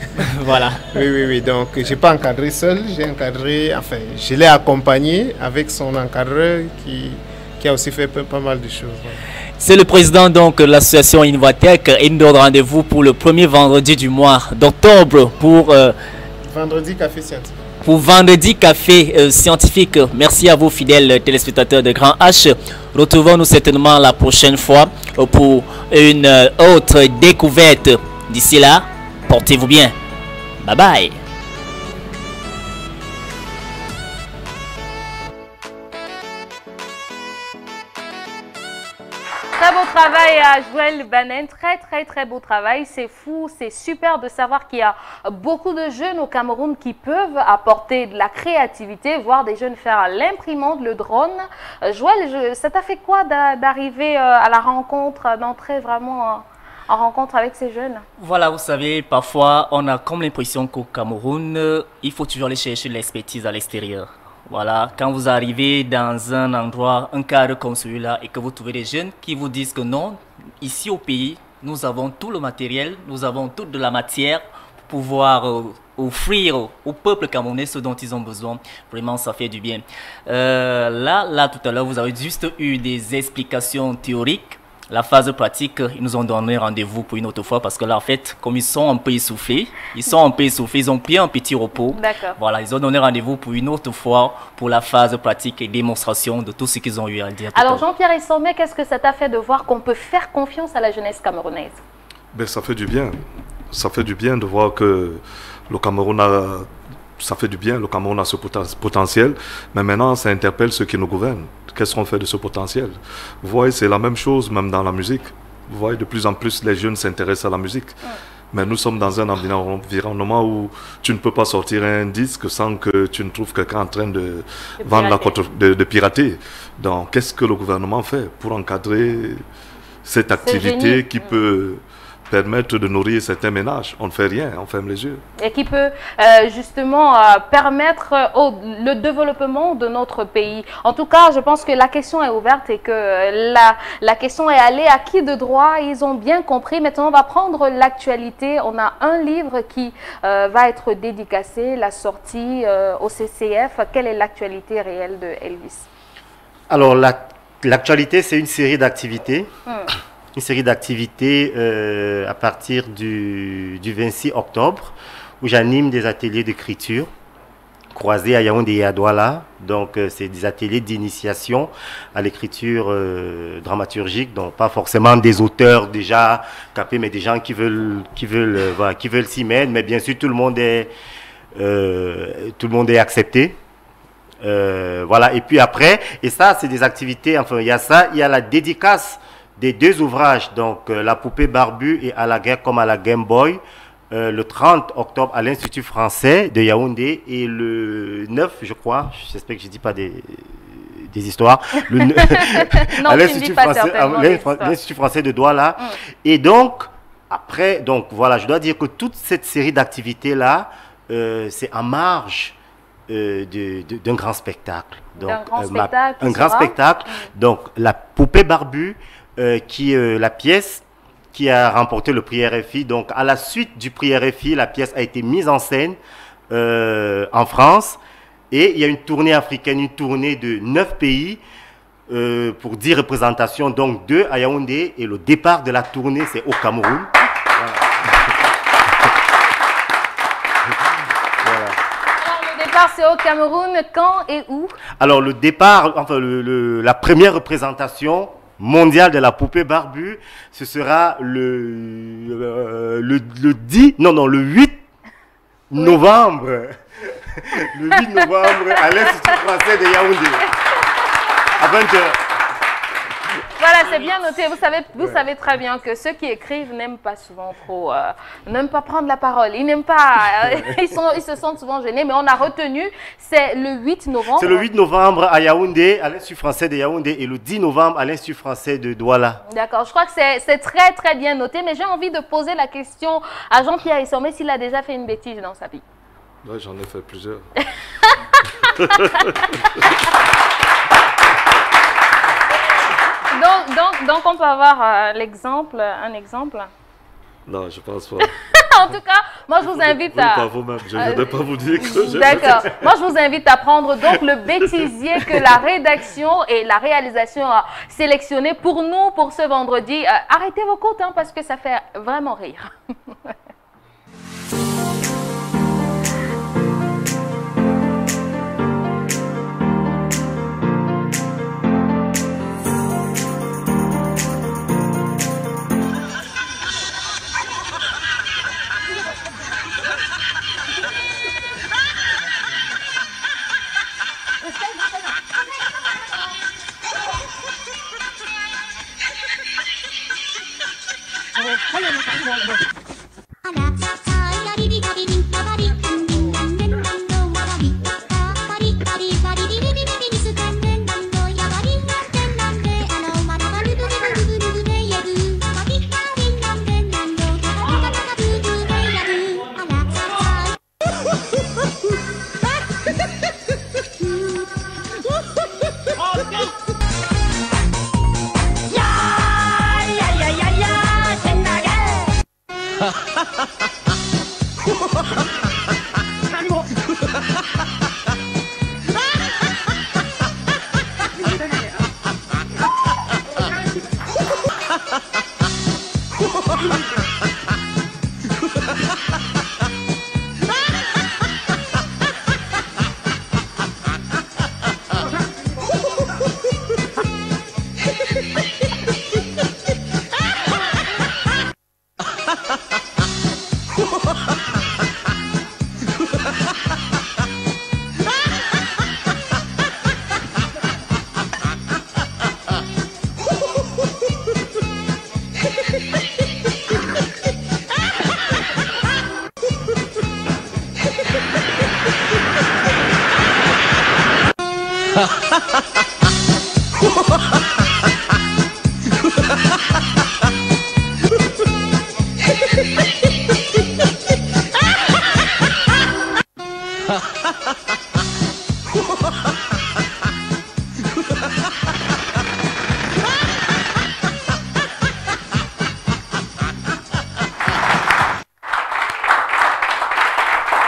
Voilà. Oui. Donc, je n'ai pas encadré seul, j'ai encadré, enfin, je l'ai accompagné avec son encadreur qui a aussi fait pas mal de choses. Voilà. C'est le président donc de l'association Innovatech et nous donne rendez-vous pour le premier vendredi du mois d'octobre pour... vendredi café scientifique. Pour vendredi café scientifique. Merci à vous fidèles téléspectateurs de Grand H. Retrouvons-nous certainement la prochaine fois pour une autre découverte. D'ici là, portez-vous bien. Bye bye. Très beau travail à Joël Banen, très beau travail, c'est fou, c'est super de savoir qu'il y a beaucoup de jeunes au Cameroun qui peuvent apporter de la créativité, voir des jeunes faire l'imprimante, le drone. Joël, ça t'a fait quoi d'arriver à la rencontre, d'entrer vraiment en rencontre avec ces jeunes? Voilà, vous savez, parfois on a comme l'impression qu'au Cameroun, il faut toujours aller chercher l'expertise à l'extérieur. Voilà, quand vous arrivez dans un endroit, un cadre comme celui-là et que vous trouvez des jeunes qui vous disent que non, ici au pays, nous avons tout le matériel, nous avons toute de la matière pour pouvoir offrir au peuple camerounais ce dont ils ont besoin. Vraiment, ça fait du bien. Là, tout à l'heure, vous avez juste eu des explications théoriques. La phase pratique, ils nous ont donné rendez-vous pour une autre fois parce que là, en fait, comme ils sont un peu essoufflés, ils ont pris un petit repos. D'accord. Voilà, ils ont donné rendez-vous pour une autre fois pour la phase pratique et démonstration de tout ce qu'ils ont eu à dire. Alors, Jean-Pierre Essomé, qu'est-ce que ça t'a fait de voir qu'on peut faire confiance à la jeunesse camerounaise? Ben, ça fait du bien. Ça fait du bien de voir que le Cameroun a... Ça fait du bien, le Cameroun a ce potentiel, mais maintenant, ça interpelle ceux qui nous gouvernent. Qu'est-ce qu'on fait de ce potentiel? Vous voyez, c'est la même chose même dans la musique. Vous voyez, de plus en plus, les jeunes s'intéressent à la musique. Mais nous sommes dans un environnement où tu ne peux pas sortir un disque sans que tu ne trouves quelqu'un en train de vendre de pirater. Donc, qu'est-ce que le gouvernement fait pour encadrer cette activité qui peut permettre de nourrir certains ménages? On ne fait rien, on ferme les yeux. Et qui peut justement permettre le développement de notre pays. En tout cas, je pense que la question est ouverte et que la question est allée à qui de droit. Ils ont bien compris. Maintenant, on va prendre l'actualité. On a un livre qui va être dédicacé, la sortie au CCF. Quelle est l'actualité réelle de Elvis? Alors, l'actualité, c'est une série d'activités. Une série d'activités à partir du 26 octobre où j'anime des ateliers d'écriture croisés à Yaoundé et à Douala. Donc, c'est des ateliers d'initiation à l'écriture dramaturgique. Donc, pas forcément des auteurs déjà capés, mais des gens qui veulent s'y mettre. Mais bien sûr, tout le monde est accepté. Voilà. Et puis après, et ça, c'est des activités, enfin, il y a ça, il y a la dédicace des deux ouvrages, donc La poupée barbue et À la guerre comme à la Game Boy, le 30 octobre à l'Institut français de Yaoundé et le 9, je crois, j'espère que je ne dis pas des histoires, à l'Institut français de Douala. Et donc, après, donc voilà, je dois dire que toute cette série d'activités-là, c'est en marge d'un grand spectacle. Donc, un grand spectacle. Donc, La poupée barbue, qui est la pièce qui a remporté le prix RFI. Donc, à la suite du prix RFI, la pièce a été mise en scène en France. Et il y a une tournée africaine, une tournée de 9 pays pour 10 représentations, donc 2 à Yaoundé. Et le départ de la tournée, c'est au Cameroun. C'est au Cameroun, quand et où? Alors le départ, enfin la première représentation mondiale de la poupée barbue, ce sera le 8 novembre. Le 8 novembre à l'Institut français de Yaoundé. À 20h. Voilà, c'est bien noté. Vous savez très bien que ceux qui écrivent n'aiment pas souvent trop, n'aiment pas prendre la parole. Ils n'aiment pas, ils se sentent souvent gênés. Mais on a retenu, c'est le 8 novembre. C'est le 8 novembre à Yaoundé, à l'Institut français de Yaoundé, et le 10 novembre à l'Institut français de Douala. D'accord, je crois que c'est très très bien noté. Mais j'ai envie de poser la question à Jean-Pierre Issomé s'il a déjà fait une bêtise dans sa vie. Oui, j'en ai fait plusieurs. Donc, on peut avoir un exemple. Non, je pense pas. En tout cas, moi je vous invite à... Pas vous-même, je ne vais pas vous dire que j'ai... D'accord. Moi je vous invite à prendre donc le bêtisier que la rédaction et la réalisation a sélectionné pour nous pour ce vendredi. Arrêtez vos côtes hein, parce que ça fait vraiment rire.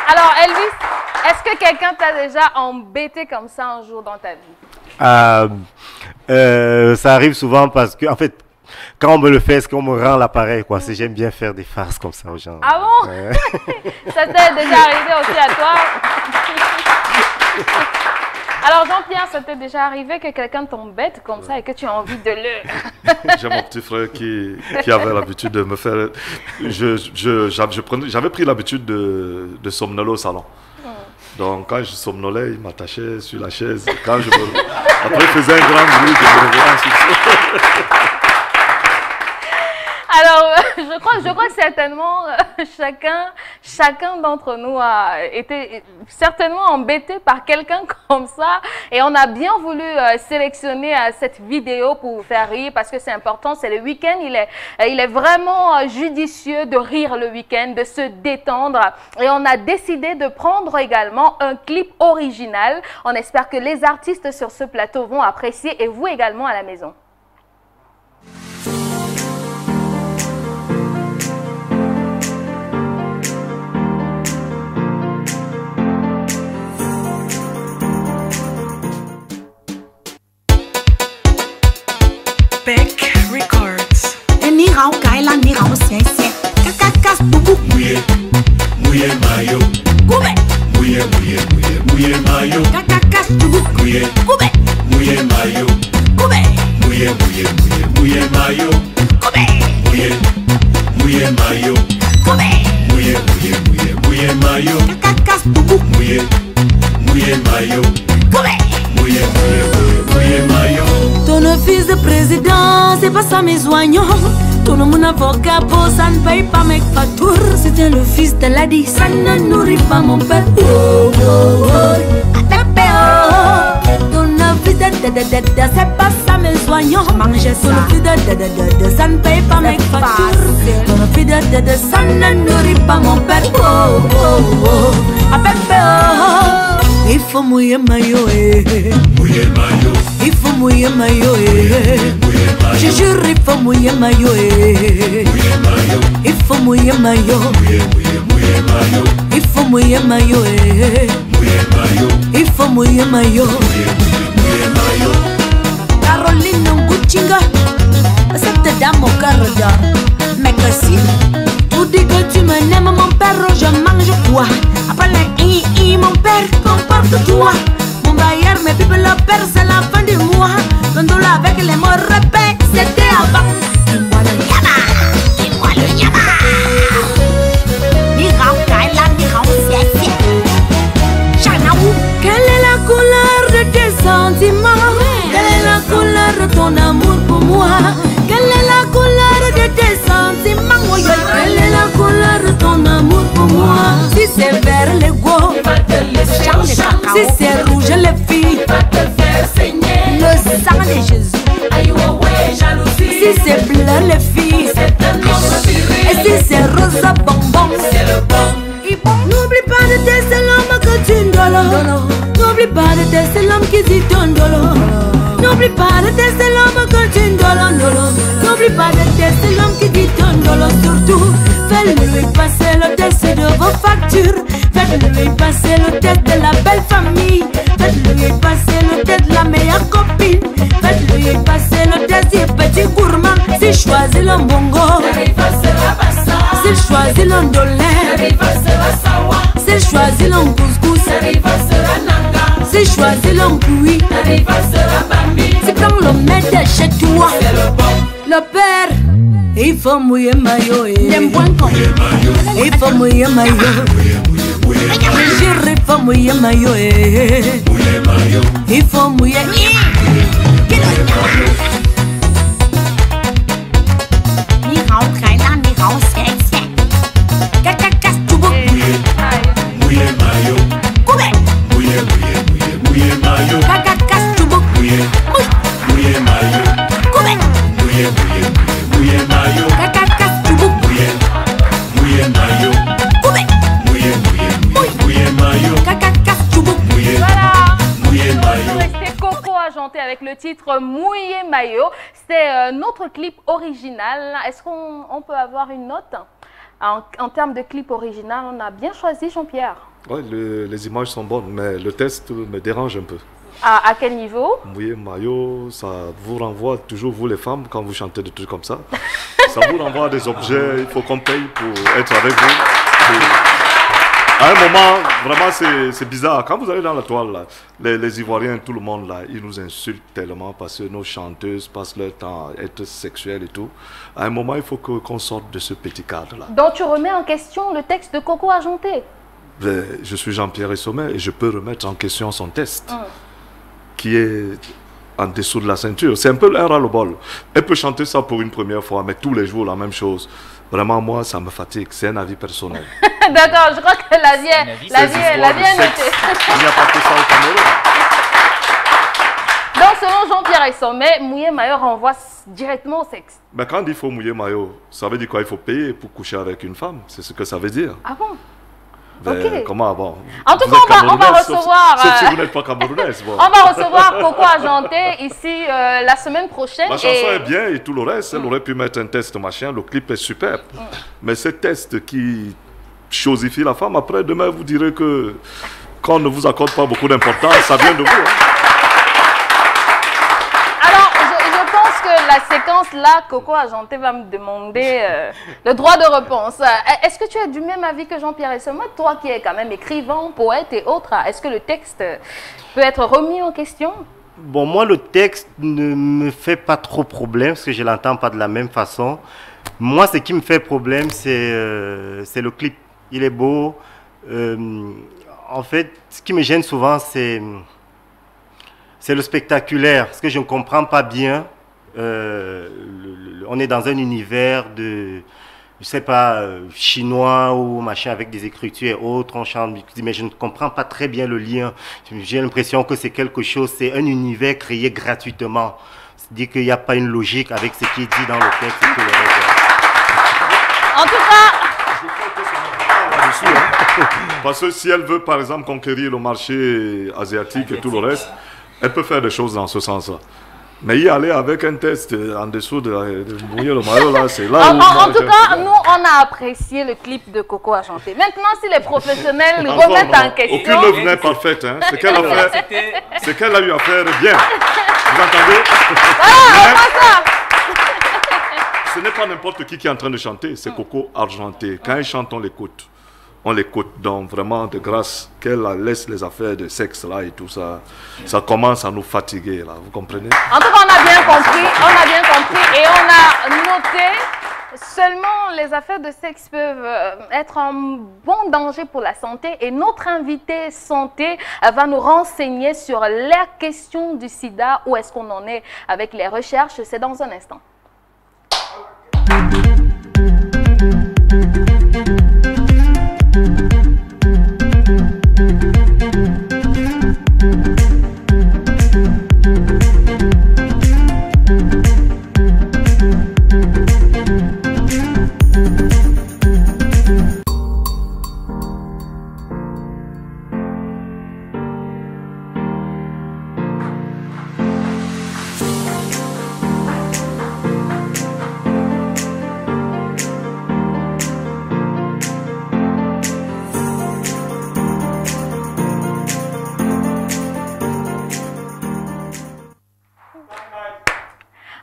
Alors Elvis, est-ce que quelqu'un t'a déjà embêté comme ça un jour dans ta vie? Ça arrive souvent parce que, en fait, quand on me le fait, est-ce qu'on me rend l'appareil, quoi. J'aime bien faire des farces comme ça aux gens. Ah bon? Ça t'est déjà arrivé aussi à toi? Alors Jean-Pierre, ça t'est déjà arrivé que quelqu'un t'embête comme ça et que tu as envie de le... J'ai mon petit frère qui avait l'habitude de me faire... J'avais pris l'habitude de somnoler au salon. Donc quand je somnolais, il m'attachait sur la chaise. Quand après, il faisait un grand bruit, je me revoyais ensuite. Alors, je crois que certainement, chacun d'entre nous a été certainement embêté par quelqu'un comme ça. Et on a bien voulu sélectionner cette vidéo pour vous faire rire parce que c'est important. C'est le week-end. Il est vraiment judicieux de rire le week-end, de se détendre. Et on a décidé de prendre également un clip original. On espère que les artistes sur ce plateau vont apprécier et vous également à la maison. ni ramo siense. Kakakas bubu. Mouye, mouye mayo. Koube. Mouye, mouye, mouye, mouye mayo. Kakakas bubu. Mouye, Koube. mouye mayo. Koube. Mouye, mouye, mouye, mouye mayo. Koube. Mouye, mouye mayo. Koube. Mouye, mouye, mouye, mouye mayo. Kakakas bubu. Mouye, mouye mayo. Koube. Mouye, mouye, mouye, mouye mayo. Ton fils de président, c'est pas ça mes oignons. Ton mon avocat, beau, ça ne paye pas mes factures. C'était le fils de Ladi, ça ne nourrit pas mon père. Oh, oh, oh. Atapé, oh. Ton fils de c'est pas ça mes oignons. Mange ça. Ton fils de ça ne paye pas mes factures. Ton fils de ça ne nourrit pas mon père. Oh, oh, oh. Atapé, oh. Il faut mouiller maillot, Mouye mayo. il faut mouiller maillot, je jure il faut mouiller maillot, Mouye mayo. il faut mouiller maillot, Mouye, mouye, mouye mayo. il faut mouiller maillot, Mouye mayo. il faut mouiller maillot. Mouye, mouye, mouye mayo. Caroline Nguchinga, cette dame au carada, mais que si tu dis que tu me n'aimes mon père, je mange quoi? Après les mon père comporte-toi. Mon bailleur me pipe le père, c'est la fin du mois. Gondola avec les mots répètes, c'était avant. Dis-moi le yama, dis-moi le yama. Ni rao kaila, ni rao siesi. Chanaou. Quelle est la couleur de tes sentiments? Quelle est la couleur de ton amour pour moi? Quelle est la couleur de tes sentiments? Quelle est la couleur de ton amour pour moi? Si c'est vert les go, si c'est rouge les filles, le sang de Jésus. Si c'est bleu les filles, et si c'est rose bonbon, n'oublie pas de tester l'homme que tu ndolo. N'oublie pas de tester l'homme qui dit ton dolo. N'oublie pas de tester l'homme que tu ndolo. N'oublie pas de tester l'homme qui dit ton dolo. Surtout, fais-lui passer le test de vos factures. Faites-lui passer le test de la belle famille. Faites-lui passer le test de la meilleure copine. Faites-lui passer le test du petit gourmand. S'il choisit le bongo, s'il choisit le dollar, s'il choisit le couscous, s'il choisit le cuit, s'il prend le maître chez toi, le père, il faut mouiller maillot. Il faut mouiller maillot. Il faut mouiller maillot. Il faut mouiller. Ni rao kaila, ni rao siense. Kakakas tubu. Mouye mayo. Koube. Mouye, mouye, mouye, mouye mayo. Kakakas tubu. Mouye, mouye mayo. Koube. Mouye, mouye, mouye, mouye mayo. Kakakas tubu. Mouye, mouye mayo. Koube. Mouye, mouye, mouye, mouye mayo. Kakakas tubu. Mouye, Voilà. mouye mayo. C'était Coco Argenté avec le titre Mouillé Maillot. C'était notre clip original. Est-ce qu'on peut avoir une note en termes de clip original? On a bien choisi, Jean-Pierre. Ouais, les images sont bonnes, mais le test me dérange un peu. À quel niveau? Mouillé maillot, ça vous renvoie toujours, vous les femmes, quand vous chantez des trucs comme ça. Ça vous renvoie à des objets, il faut qu'on paye pour être avec vous. À un moment, vraiment, c'est bizarre. Quand vous allez dans la toile, là, les Ivoiriens, tout le monde, là, ils nous insultent tellement parce que nos chanteuses passent leur temps à être sexuelles et tout. À un moment, il faut qu'on sorte de ce petit cadre-là. Donc, tu remets en question le texte de Coco Argenté? Je suis Jean-Pierre Sommet et je peux remettre en question son test, qui est en dessous de la ceinture. C'est un peu un ras-le-bol. Elle peut chanter ça pour une première fois, mais tous les jours, la même chose. Vraiment, moi, ça me fatigue. C'est un avis personnel. D'accord, je crois que la vie est notée. Il n'y a pas que ça au Cameroun. Donc, selon Jean-Pierre Sommet, mouiller maillot renvoie directement au sexe. Mais quand il faut mouiller maillot, ça veut dire quoi? Il faut payer pour coucher avec une femme. C'est ce que ça veut dire. Ah bon? Okay. Comment avant? En tout cas, on va recevoir. Sauf si vous n'êtes pas camerounaise. Bon. On va recevoir Coco Argenté ici la semaine prochaine. La chanson est bien et tout le reste. Elle aurait pu mettre un test machin. Le clip est superbe. Mais ce test qui chosifie la femme, après demain vous direz que quand on ne vous accorde pas beaucoup d'importance, ça vient de vous. Hein. Alors, je pense que la séquence là, Coco Argenté va me demander le droit de réponse. Est-ce que tu es du même avis que Jean-Pierre Essoma, toi qui es quand même écrivain, poète et autres? Est-ce que le texte peut être remis en question? Bon, moi, le texte ne me fait pas trop problème parce que je ne l'entends pas de la même façon. Moi, ce qui me fait problème, c'est le clip. Il est beau. En fait, ce qui me gêne souvent, c'est le spectaculaire. Parce que je ne comprends pas bien. On est dans un univers de, je sais pas, chinois ou machin avec des écritures et autres. On chante, mais je ne comprends pas très bien le lien. J'ai l'impression que c'est quelque chose, c'est un univers créé gratuitement. C'est-à-dire qu'il n'y a pas une logique avec ce qui est dit dans le texte. Et tout le reste. En tout cas... Parce que si elle veut, par exemple, conquérir le marché asiatique et tout le reste, elle peut faire des choses dans ce sens-là. Mais y aller avec un test en dessous de mouiller le maillot, là, c'est là où... En tout cas, nous, on a apprécié le clip de Coco Argenté. Maintenant, si les professionnels remettent en question... Aucune œuvre n'est parfaite. Hein. Ce qu'elle a fait, ce qu'elle a eu à faire est bien. Vous entendez? Voilà, ça. Ce n'est pas n'importe qui est en train de chanter, c'est Coco Argenté. Quand elle chante, on l'écoute. On l'écoute, donc vraiment de grâce qu'elle laisse les affaires de sexe là et tout ça. Ça commence à nous fatiguer là, vous comprenez? En tout cas, on a bien compris et on a noté seulement les affaires de sexe peuvent être un bon danger pour la santé et notre invité santé va nous renseigner sur la question du sida, où est-ce qu'on en est avec les recherches, c'est dans un instant.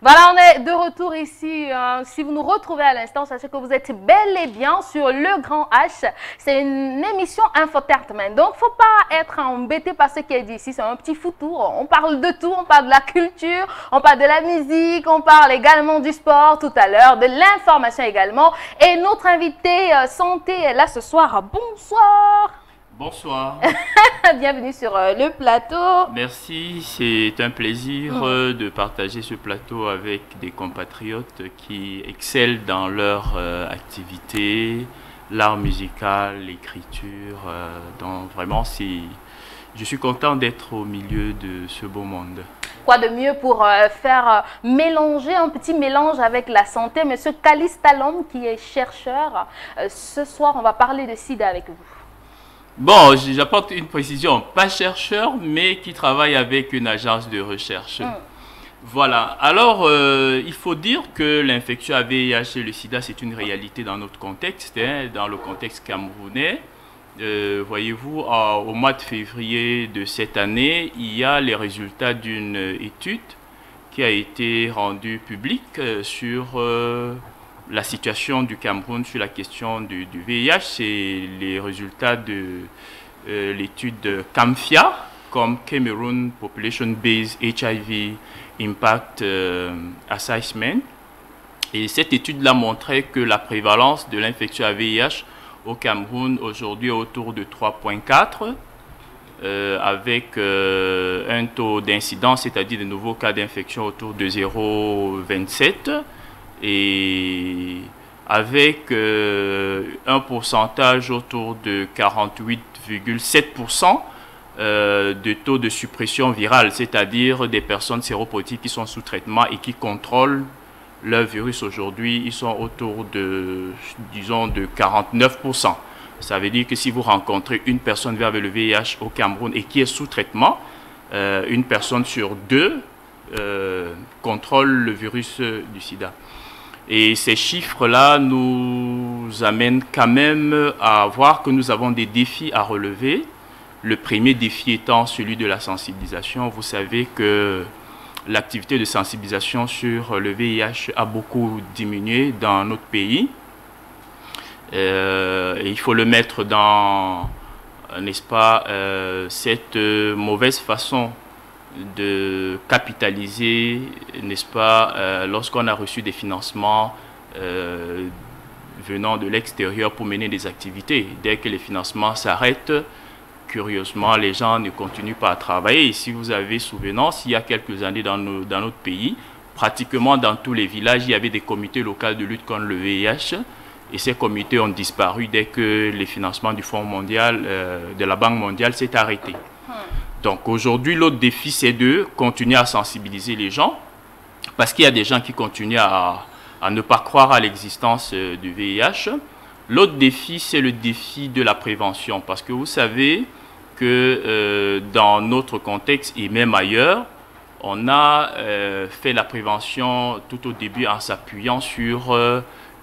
Voilà, on est de retour ici. Si vous nous retrouvez à l'instant, sachez que vous êtes bel et bien sur Le Grand H. C'est une émission infotainment. Donc, faut pas être embêté par ce qui est dit ici. C'est un petit foutour. On parle de tout. On parle de la culture, on parle de la musique, on parle également du sport tout à l'heure, de l'information également. Et notre invité santé est là ce soir. Bonsoir. Bonsoir. Bienvenue sur le plateau. Merci, c'est un plaisir de partager ce plateau avec des compatriotes qui excellent dans leur activité, l'art musical, l'écriture. Donc vraiment, je suis content d'être au milieu de ce beau monde. Quoi de mieux pour faire mélanger, un petit mélange avec la santé. Monsieur Kalistalom, qui est chercheur, ce soir, on va parler de sida avec vous. Bon, j'apporte une précision, pas chercheur, mais qui travaille avec une agence de recherche. Voilà, alors il faut dire que l'infection à VIH et le sida, c'est une réalité dans notre contexte, hein, dans le contexte camerounais. Voyez-vous, au mois de février de cette année, il y a les résultats d'une étude qui a été rendue publique sur la situation du Cameroun sur la question du VIH. C'est les résultats de l'étude CAMFIA, comme Cameroon Population Based HIV Impact Assessment. Et cette étude-là montrait que la prévalence de l'infection à VIH au Cameroun aujourd'hui est autour de 3,4, avec un taux d'incidence, c'est-à-dire de nouveaux cas d'infection autour de 0,27, et avec un pourcentage autour de 48,7% de taux de suppression virale, c'est-à-dire des personnes séropositives qui sont sous traitement et qui contrôlent leur virus aujourd'hui. Ils sont autour de, disons, de 49%. Ça veut dire que si vous rencontrez une personne vivant avec le VIH au Cameroun et qui est sous traitement, une personne sur deux contrôle le virus du sida. Et ces chiffres-là nous amènent quand même à voir que nous avons des défis à relever. Le premier défi étant celui de la sensibilisation. Vous savez que l'activité de sensibilisation sur le VIH a beaucoup diminué dans notre pays. Et il faut le mettre dans, n'est-ce pas, cette mauvaise façon de capitaliser, n'est-ce pas, lorsqu'on a reçu des financements venant de l'extérieur pour mener des activités. Dès que les financements s'arrêtent, curieusement, les gens ne continuent pas à travailler. Et si vous avez souvenance, il y a quelques années dans notre pays, pratiquement dans tous les villages, il y avait des comités locaux de lutte contre le VIH. Et ces comités ont disparu dès que les financements du Fonds mondial, de la Banque mondiale, s'est arrêté. Donc aujourd'hui, l'autre défi, c'est de continuer à sensibiliser les gens, parce qu'il y a des gens qui continuent à ne pas croire à l'existence du VIH. L'autre défi, c'est le défi de la prévention, parce que vous savez que dans notre contexte et même ailleurs, on a fait la prévention tout au début en s'appuyant sur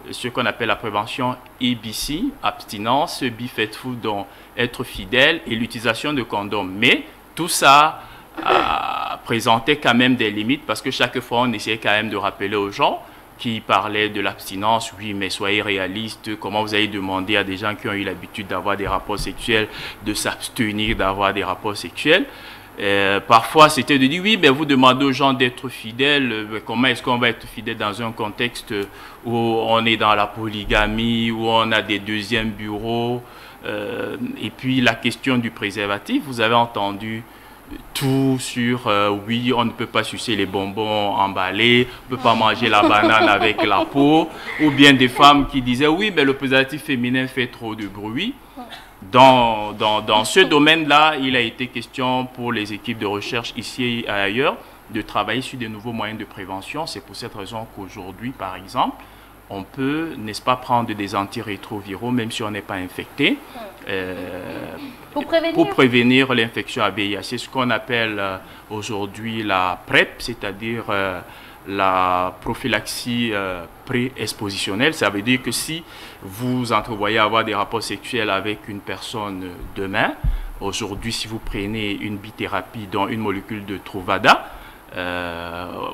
ce qu'on appelle la prévention ABC, abstinence, be faithful, donc être fidèle, et l'utilisation de condoms. Mais tout ça présentait quand même des limites, parce que chaque fois on essayait quand même de rappeler aux gens qui parlaient de l'abstinence, oui, mais soyez réalistes, comment vous allez demander à des gens qui ont eu l'habitude d'avoir des rapports sexuels de s'abstenir d'avoir des rapports sexuels. Parfois, c'était de dire, oui, mais vous demandez aux gens d'être fidèles. Comment est-ce qu'on va être fidèle dans un contexte où on est dans la polygamie, où on a des deuxièmes bureaux? Et puis, la question du préservatif, vous avez entendu tout sur, oui, on ne peut pas sucer les bonbons emballés, on ne peut pas manger la banane avec la peau. Ou bien des femmes qui disaient, oui, mais le préservatif féminin fait trop de bruit. Dans ce domaine-là, il a été question pour les équipes de recherche ici et ailleurs de travailler sur de nouveaux moyens de prévention. C'est pour cette raison qu'aujourd'hui, par exemple, on peut, n'est-ce pas, prendre des antirétroviraux même si on n'est pas infecté pour prévenir l'infection à VIH. C'est ce qu'on appelle aujourd'hui la PrEP, c'est-à-dire la prophylaxie pré-expositionnelle. Ça veut dire que si vous entrevoyez avoir des rapports sexuels avec une personne demain, aujourd'hui, si vous prenez une bithérapie dont une molécule de Truvada,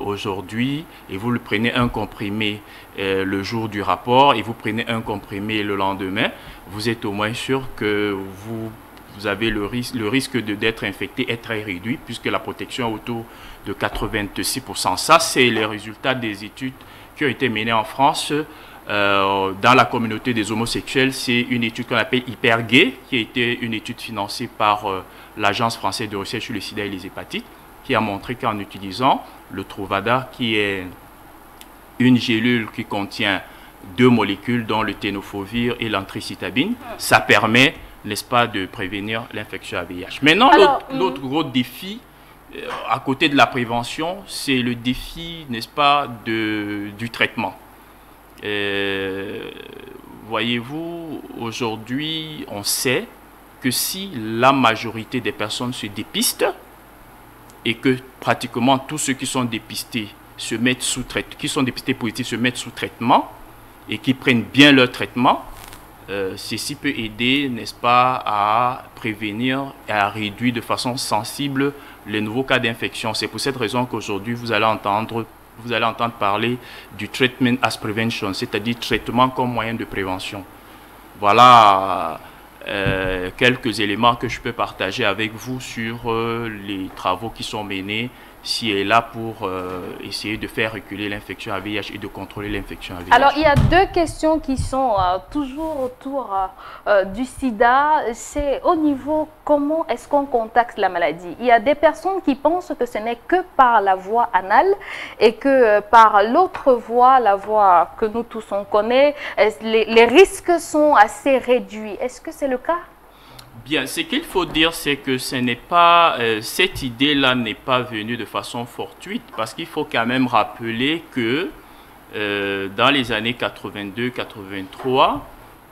aujourd'hui, et vous le prenez un comprimé le jour du rapport et vous prenez un comprimé le lendemain, vous êtes au moins sûr que vous avez le risque d'être infecté est très réduit, puisque la protection est autour de 86%. Ça, c'est les résultats des études qui ont été menées en France dans la communauté des homosexuels. C'est une étude qu'on appelle Hypergay, qui a été une étude financée par l'Agence française de recherche sur le sida et les hépatites, qui a montré qu'en utilisant le Truvada, qui est une gélule qui contient 2 molécules, dont le tenofovir et l'antricitabine, ça permet, n'est-ce pas, de prévenir l'infection à VIH. Maintenant, l'autre gros défi, à côté de la prévention, c'est le défi, n'est-ce pas, du traitement. Voyez-vous, aujourd'hui, on sait que si la majorité des personnes se dépistent, et que pratiquement tous ceux qui sont dépistés se mettent sous traitement, qui sont dépistés positifs se mettent sous traitement et qui prennent bien leur traitement, ceci peut aider, n'est-ce pas, à prévenir et à réduire de façon sensible les nouveaux cas d'infection. C'est pour cette raison qu'aujourd'hui, vous allez entendre parler du treatment as prevention, c'est-à-dire traitement comme moyen de prévention. Voilà quelques éléments que je peux partager avec vous sur les travaux qui sont menés ci et là pour essayer de faire reculer l'infection à VIH et de contrôler l'infection à VIH. Alors, il y a 2 questions qui sont toujours autour du sida. C'est au niveau comment est-ce qu'on contacte la maladie. Il y a des personnes qui pensent que ce n'est que par la voie anale et que par l'autre voie, la voie que nous tous on connaît, les risques sont assez réduits. Est-ce que c'est le cas? Bien, ce qu'il faut dire, c'est que ce n'est pas, cette idée-là n'est pas venue de façon fortuite, parce qu'il faut quand même rappeler que dans les années 82-83,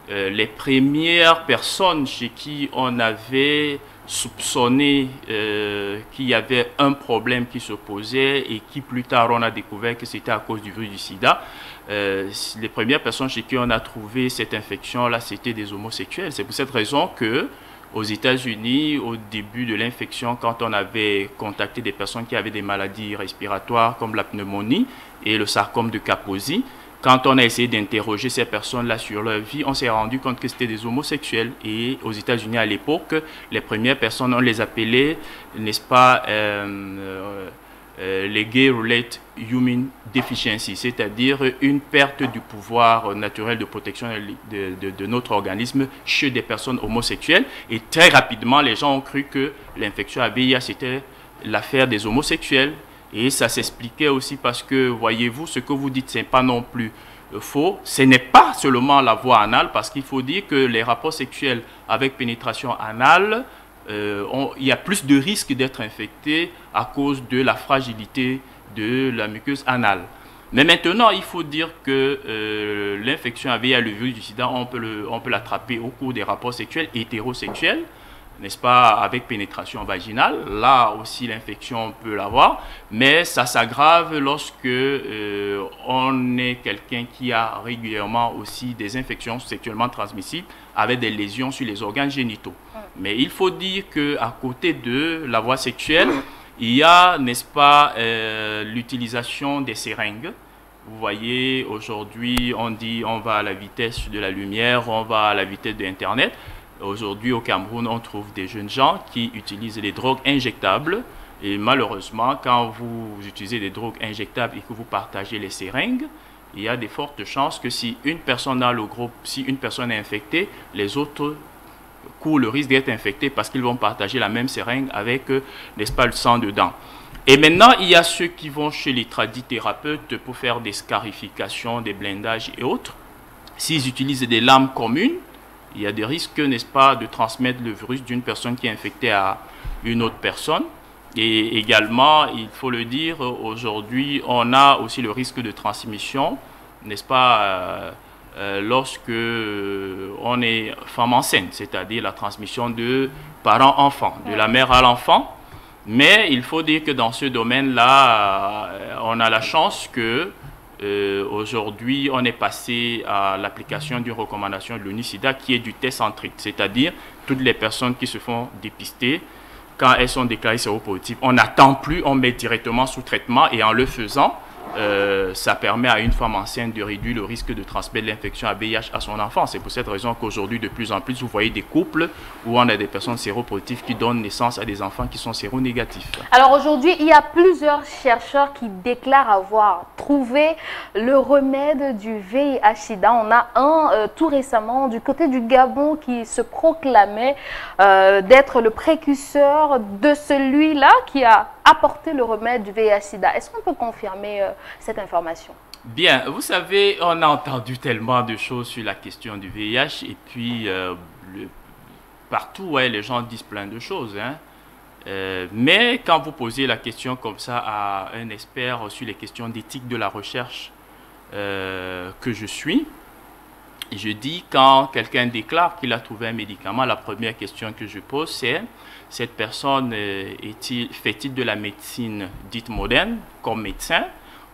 les premières personnes chez qui on avait soupçonné qu'il y avait un problème qui se posait et qui plus tard on a découvert que c'était à cause du virus du sida, les premières personnes chez qui on a trouvé cette infection-là, c'était des homosexuels. C'est pour cette raison que Aux États-Unis, au début de l'infection, quand on avait contacté des personnes qui avaient des maladies respiratoires comme la pneumonie et le sarcome de Kaposi, quand on a essayé d'interroger ces personnes-là sur leur vie, on s'est rendu compte que c'était des homosexuels. Et aux États-Unis, à l'époque, les premières personnes, on les appelait, n'est-ce pas, les Gay-Related Human Deficiency, c'est-à-dire une perte du pouvoir naturel de protection de notre organisme chez des personnes homosexuelles. Et très rapidement, les gens ont cru que l'infection à VIH, c'était l'affaire des homosexuels. Et ça s'expliquait aussi parce que, voyez-vous, ce que vous dites, ce n'est pas non plus faux. Ce n'est pas seulement la voie anale, parce qu'il faut dire que les rapports sexuels avec pénétration anale, il y a plus de risques d'être infecté à cause de la fragilité de la muqueuse anale. Mais maintenant, il faut dire que l'infection à VIH, le virus du sida, on peut l'attraper au cours des rapports sexuels hétérosexuels, n'est-ce pas, avec pénétration vaginale. Là aussi, l'infection, on peut l'avoir, mais ça s'aggrave lorsque on est quelqu'un qui a régulièrement aussi des infections sexuellement transmissibles avec des lésions sur les organes génitaux. Mais il faut dire qu'à côté de la voie sexuelle, il y a, n'est-ce pas, l'utilisation des seringues. Vous voyez, aujourd'hui, on dit on va à la vitesse de la lumière, on va à la vitesse de Internet. Aujourd'hui, au Cameroun, on trouve des jeunes gens qui utilisent les drogues injectables. Et malheureusement, quand vous utilisez des drogues injectables et que vous partagez les seringues, il y a de fortes chances que si une personne a le groupe, si une personne est infectée, les autres courent le risque d'être infectés parce qu'ils vont partager la même seringue avec, n'est-ce pas, le sang dedans. Et maintenant, il y a ceux qui vont chez les tradithérapeutes pour faire des scarifications, des blindages et autres. S'ils utilisent des lames communes, il y a des risques, n'est-ce pas, de transmettre le virus d'une personne qui est infectée à une autre personne. Et également, il faut le dire, aujourd'hui, on a aussi le risque de transmission, n'est-ce pas, lorsque on est femme enceinte, c'est-à-dire la transmission de parents-enfants, de la mère à l'enfant. Mais il faut dire que dans ce domaine-là, on a la chance que aujourd'hui, on est passé à l'application d'une recommandation de l'ONU-SIDA qui est du test centrique, c'est-à-dire toutes les personnes qui se font dépister, quand elles sont déclarées séropositives, on n'attend plus, on met directement sous traitement et en le faisant, ça permet à une femme enceinte de réduire le risque de transmettre l'infection à VIH à son enfant. C'est pour cette raison qu'aujourd'hui, de plus en plus, vous voyez des couples où on a des personnes séropositives qui donnent naissance à des enfants qui sont séronégatifs. Alors aujourd'hui, il y a plusieurs chercheurs qui déclarent avoir trouvé le remède du VIH-Sida. On a un tout récemment du côté du Gabon qui se proclamait d'être le précurseur de celui-là qui a apporté le remède du VIH-Sida. Est-ce qu'on peut confirmer cette information? Bien, vous savez, on a entendu tellement de choses sur la question du VIH et puis partout, ouais, les gens disent plein de choses. Hein. Mais quand vous posez la question comme ça à un expert sur les questions d'éthique de la recherche que je suis, je dis quand quelqu'un déclare qu'il a trouvé un médicament, la première question que je pose c'est: cette personne fait-il de la médecine dite moderne comme médecin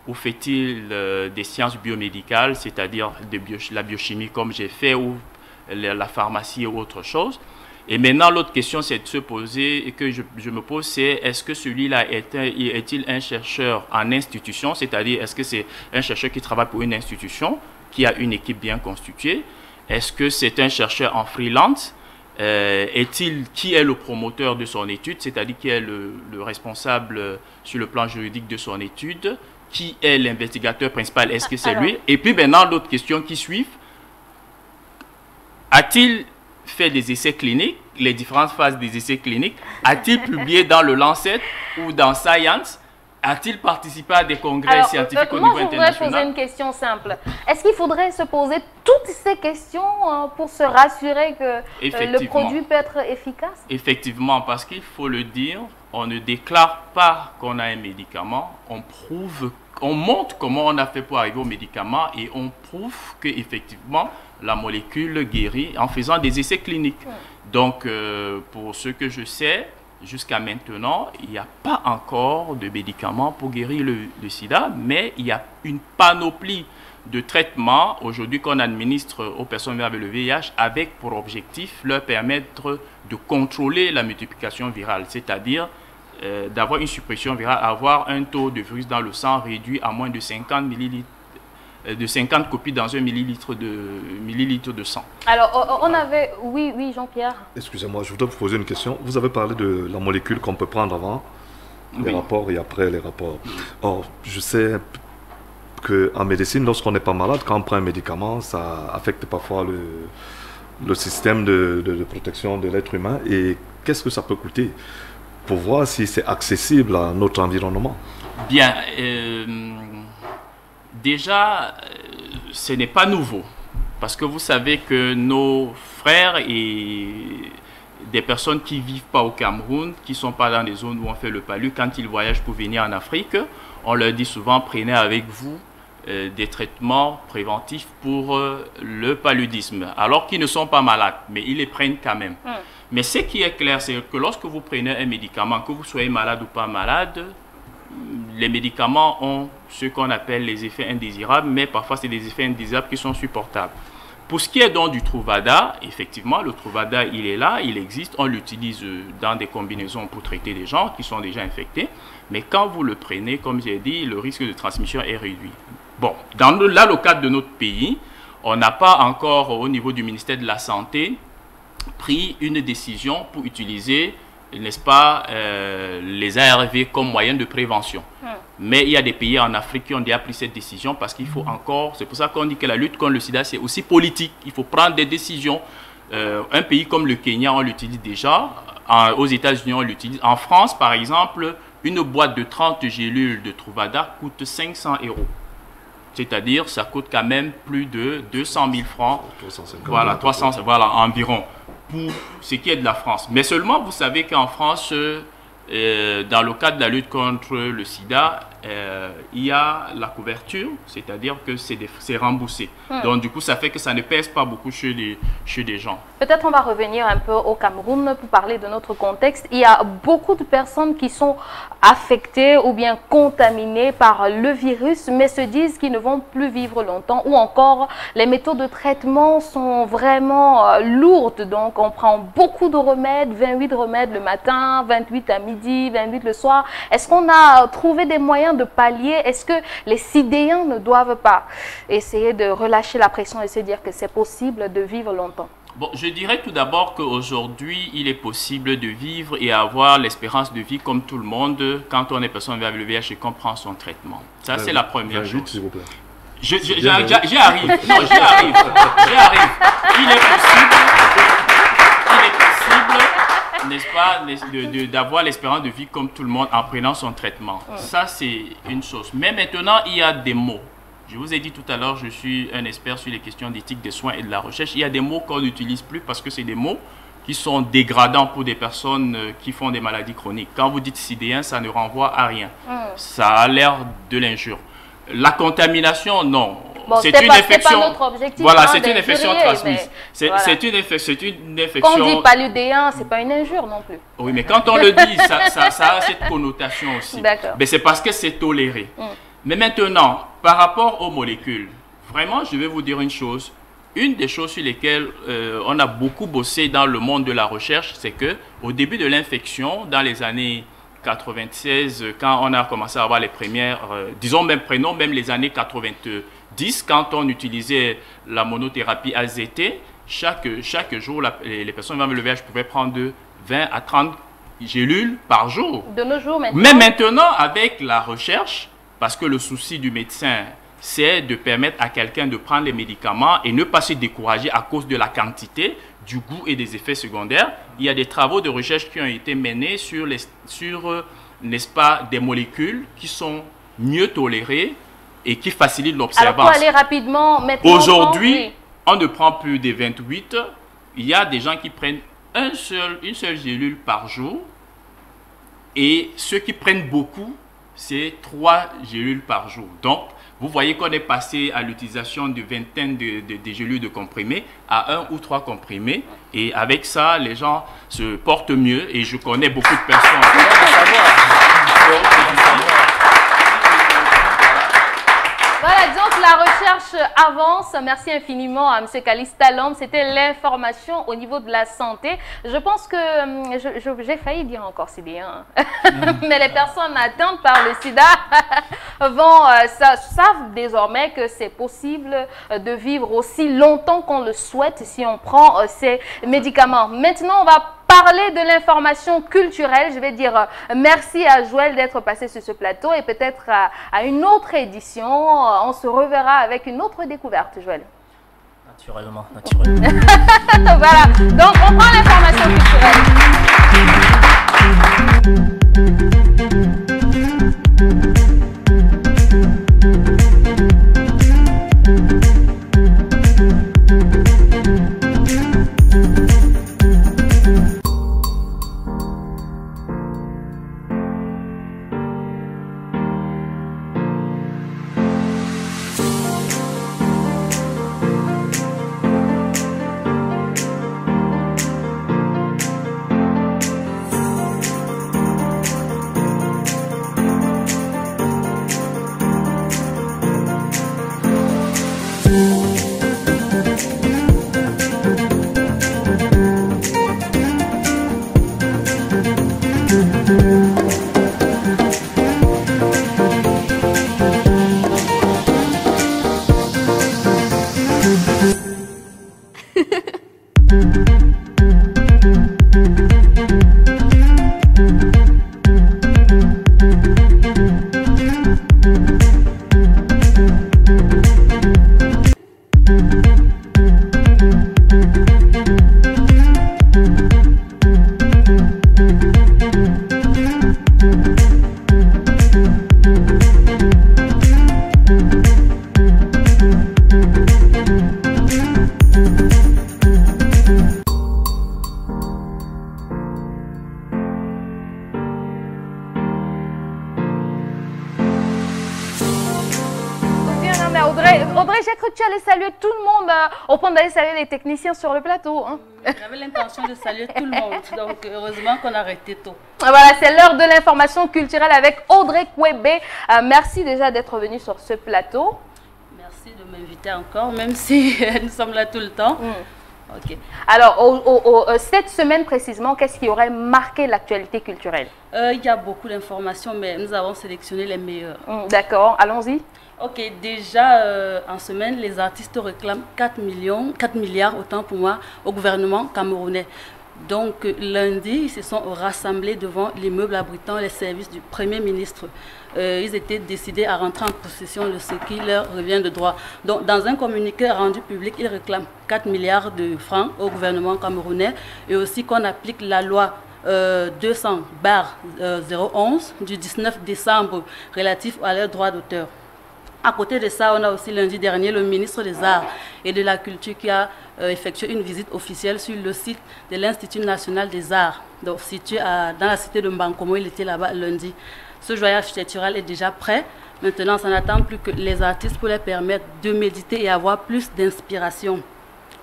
ou fait-il des sciences biomédicales, c'est-à-dire la biochimie comme j'ai fait ou la pharmacie ou autre chose? Et maintenant l'autre question c'est de se poser et que je me pose c'est: est-ce que celui-là est-il un chercheur en institution, c'est-à-dire est-ce que c'est un chercheur qui travaille pour une institution qui a une équipe bien constituée? Est-ce que c'est un chercheur en freelance? Qui est le promoteur de son étude, c'est-à-dire qui est le responsable sur le plan juridique de son étude? Qui est l'investigateur principal? Est-ce que c'est lui? Et puis maintenant, d'autres questions qui suivent. A-t-il fait des essais cliniques, les différentes phases des essais cliniques? A-t-il publié dans le Lancet ou dans Science? A-t-il participé à des congrès scientifiques au niveau international? Moi, je voudrais poser une question simple. Est-ce qu'il faudrait se poser toutes ces questions pour se rassurer que le produit peut être efficace? Effectivement, parce qu'il faut le dire, on ne déclare pas qu'on a un médicament, on montre comment on a fait pour arriver au médicament et on prouve qu'effectivement, la molécule guérit en faisant des essais cliniques. Donc, pour ce que je sais, jusqu'à maintenant, il n'y a pas encore de médicaments pour guérir le sida, mais il y a une panoplie de traitements aujourd'hui qu'on administre aux personnes vivant avec le VIH avec pour objectif leur permettre de contrôler la multiplication virale, c'est-à-dire d'avoir une suppression virale, avoir un taux de virus dans le sang réduit à moins de 50 millilitres. De 50 copies dans un millilitre de sang. Alors, on avait... Oui, Jean-Pierre. Excusez-moi, je voudrais vous poser une question. Vous avez parlé de la molécule qu'on peut prendre avant les rapports et après les rapports. Or, je sais qu'en médecine, lorsqu'on n'est pas malade, quand on prend un médicament, ça affecte parfois le système de protection de l'être humain. Et qu'est-ce que ça peut coûter pour voir si c'est accessible à notre environnement? Bien, déjà, ce n'est pas nouveau, parce que vous savez que nos frères et des personnes qui ne vivent pas au Cameroun, qui ne sont pas dans les zones où on fait le palu, quand ils voyagent pour venir en Afrique, on leur dit souvent, prenez avec vous des traitements préventifs pour le paludisme, alors qu'ils ne sont pas malades, mais ils les prennent quand même. Mais ce qui est clair, c'est que lorsque vous prenez un médicament, que vous soyez malade ou pas malade, les médicaments ont ce qu'on appelle les effets indésirables, mais parfois c'est des effets indésirables qui sont supportables. Pour ce qui est donc du Truvada, effectivement, le Truvada, il est là, il existe, on l'utilise dans des combinaisons pour traiter des gens qui sont déjà infectés, mais quand vous le prenez, comme j'ai dit, le risque de transmission est réduit. Bon, dans le cadre de notre pays, on n'a pas encore, au niveau du ministère de la Santé, pris une décision pour utiliser, n'est-ce pas, les ARV comme moyen de prévention. Mais il y a des pays en Afrique qui ont déjà pris cette décision parce qu'il faut encore, c'est pour ça qu'on dit que la lutte contre le sida, c'est aussi politique. Il faut prendre des décisions. Un pays comme le Kenya, on l'utilise déjà. Aux États-Unis, on l'utilise. En France, par exemple, une boîte de 30 gélules de Truvada coûte 500 €. C'est-à-dire, ça coûte quand même plus de 200 000 francs. 350 voilà, 300, voilà, environ. Pour ce qui est de la France. Mais seulement, vous savez qu'en France, dans le cadre de la lutte contre le sida, il y a la couverture, c'est-à-dire que c'est remboursé. Donc, du coup, ça fait que ça ne pèse pas beaucoup chez les gens. Peut-être on va revenir un peu au Cameroun pour parler de notre contexte. Il y a beaucoup de personnes qui sont affectées ou bien contaminées par le virus, mais se disent qu'ils ne vont plus vivre longtemps, ou encore les méthodes de traitement sont vraiment lourdes. Donc, on prend beaucoup de remèdes, 28 remèdes le matin, 28 à midi, 28 le soir. Est-ce qu'on a trouvé des moyens de pallier? Est-ce que les Sidéens ne doivent pas essayer de relâcher la pression et se dire que c'est possible de vivre longtemps? Bon, je dirais tout d'abord qu'aujourd'hui, il est possible de vivre et avoir l'espérance de vie comme tout le monde quand on est personne avec le VIH et qu'on prend son traitement. Ça, c'est la première chose. S'il vous plaît. J'y arrive. Non, j'y arrive. Il est possible, n'est-ce pas, d'avoir l'espérance de vie comme tout le monde en prenant son traitement. Ça, c'est une chose. Mais maintenant, il y a des mots. Je vous ai dit tout à l'heure, je suis un expert sur les questions d'éthique des soins et de la recherche. Il y a des mots qu'on n'utilise plus parce que c'est des mots qui sont dégradants pour des personnes qui font des maladies chroniques. Quand vous dites sidéen, ça ne renvoie à rien. Ça a l'air de l'injure. La contamination, non. Bon, c'est une infection. Pas notre objectif, voilà, hein, c'est une infection transmise. C'est voilà. une infection. Quand on dit paludéen, c'est pas une injure non plus. Oui, mais quand on le dit, ça a cette connotation aussi. D'accord. Mais c'est parce que c'est toléré. Mais maintenant, par rapport aux molécules, vraiment, je vais vous dire une chose. Une des choses sur lesquelles on a beaucoup bossé dans le monde de la recherche, c'est que au début de l'infection, dans les années 96, quand on a commencé à avoir les premières, disons même prénom, même les années 90, quand on utilisait la monothérapie AZT, chaque jour, les personnes vivant avec le VIH pouvaient prendre de 20 à 30 gélules par jour. De nos jours maintenant. Mais maintenant, avec la recherche, parce que le souci du médecin, c'est de permettre à quelqu'un de prendre les médicaments et ne pas se décourager à cause de la quantité, du goût et des effets secondaires. Il y a des travaux de recherche qui ont été menés sur n'est-ce pas, des molécules qui sont mieux tolérées et qui facilitent l'observance. Alors, pour aller rapidement, maintenant... Aujourd'hui, on ne prend plus des 28. Il y a des gens qui prennent une seule gélule par jour. Et ceux qui prennent beaucoup, c'est 3 gélules par jour. Donc, vous voyez qu'on est passé à l'utilisation de vingtaine de gélules de comprimés à 1 ou 3 comprimés. Et avec ça, les gens se portent mieux. Et je connais beaucoup de personnes. Voilà, disons que la recherche avance. Merci infiniment à M. Calista Lombe. C'était l'information au niveau de la santé. Je pense que j'ai failli dire encore SIDA. Mais les personnes atteintes par le sida savent désormais que c'est possible de vivre aussi longtemps qu'on le souhaite si on prend ces médicaments. Maintenant, on va parler de l'information culturelle. Je vais dire merci à Joël d'être passé sur ce plateau et peut-être à une autre édition. On se reverra avec une autre découverte, Joël. Naturellement, naturellement. Voilà, donc on prend l'information culturelle. Audrey, j'ai cru que tu allais saluer tout le monde au point d'aller saluer les techniciens sur le plateau. Hein. J'avais l'intention de saluer tout le monde, donc heureusement qu'on a arrêté tôt. Voilà, c'est l'heure de l'information culturelle avec Audrey Kwebe. Merci déjà d'être venue sur ce plateau. Merci de m'inviter encore, même si nous sommes là tout le temps. Ok. Alors, cette semaine précisément, qu'est-ce qui aurait marqué l'actualité culturelle? Il y a beaucoup d'informations, mais nous avons sélectionné les meilleures. D'accord, allons-y. Ok, déjà en semaine, les artistes réclament 4 milliards, autant pour moi, au gouvernement camerounais. Donc lundi, ils se sont rassemblés devant l'immeuble abritant les services du Premier ministre. Ils étaient décidés à rentrer en possession de ce qui leur revient de droit. Donc dans un communiqué rendu public, ils réclament 4 milliards de francs au gouvernement camerounais et aussi qu'on applique la loi 200/011 du 19 décembre relatif à leurs droits d'auteur. À côté de ça, on a aussi lundi dernier le ministre des Arts et de la Culture qui a effectué une visite officielle sur le site de l'Institut national des arts, donc situé dans la cité de Mbankomo. Il était là-bas lundi. Ce joyau architectural est déjà prêt. Maintenant, ça n'attend plus que les artistes pour leur permettre de méditer et avoir plus d'inspiration.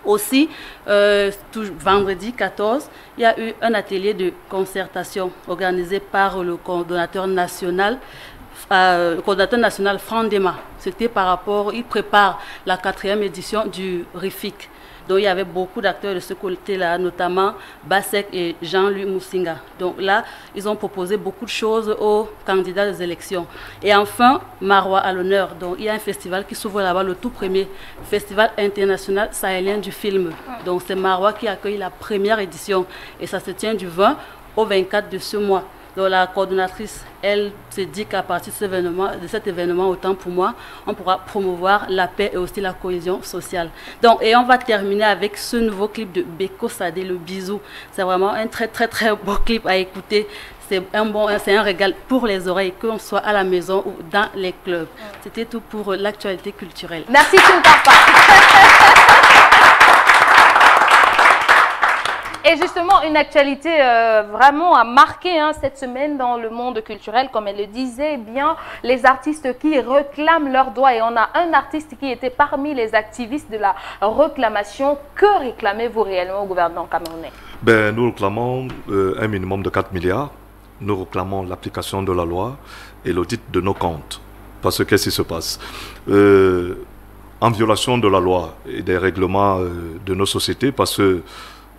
Aussi, vendredi 14, il y a eu un atelier de concertation organisé par le coordonnateur national Frandema. C'était par rapport, il prépare la 4e édition du RIFIC. Donc il y avait beaucoup d'acteurs de ce côté-là, notamment Bassek et Jean-Louis Moussinga. Donc là, ils ont proposé beaucoup de choses aux candidats des élections. Et enfin, Marois à l'honneur. Donc il y a un festival qui s'ouvre là-bas, le tout premier Festival international sahélien du film. Donc c'est Marois qui accueille la première édition. Et ça se tient du 20 au 24 de ce mois. Donc la coordonnatrice, elle se dit qu'à partir de cet événement, autant pour moi, on pourra promouvoir la paix et aussi la cohésion sociale. Donc, et on va terminer avec ce nouveau clip de Beko Sadé, le bisou. C'est vraiment un très beau clip à écouter. C'est un régal pour les oreilles, qu'on soit à la maison ou dans les clubs. C'était tout pour l'actualité culturelle. Merci, Papa. Et justement, une actualité vraiment a marqué cette semaine dans le monde culturel, comme elle le disait bien, les artistes qui réclament leurs droits. Et on a un artiste qui était parmi les activistes de la réclamation. Que réclamez-vous réellement au gouvernement camerounais? Ben, nous réclamons un minimum de 4 milliards. Nous réclamons l'application de la loi et l'audit de nos comptes. Parce que qu'est-ce qui se passe? En violation de la loi et des règlements de nos sociétés, parce que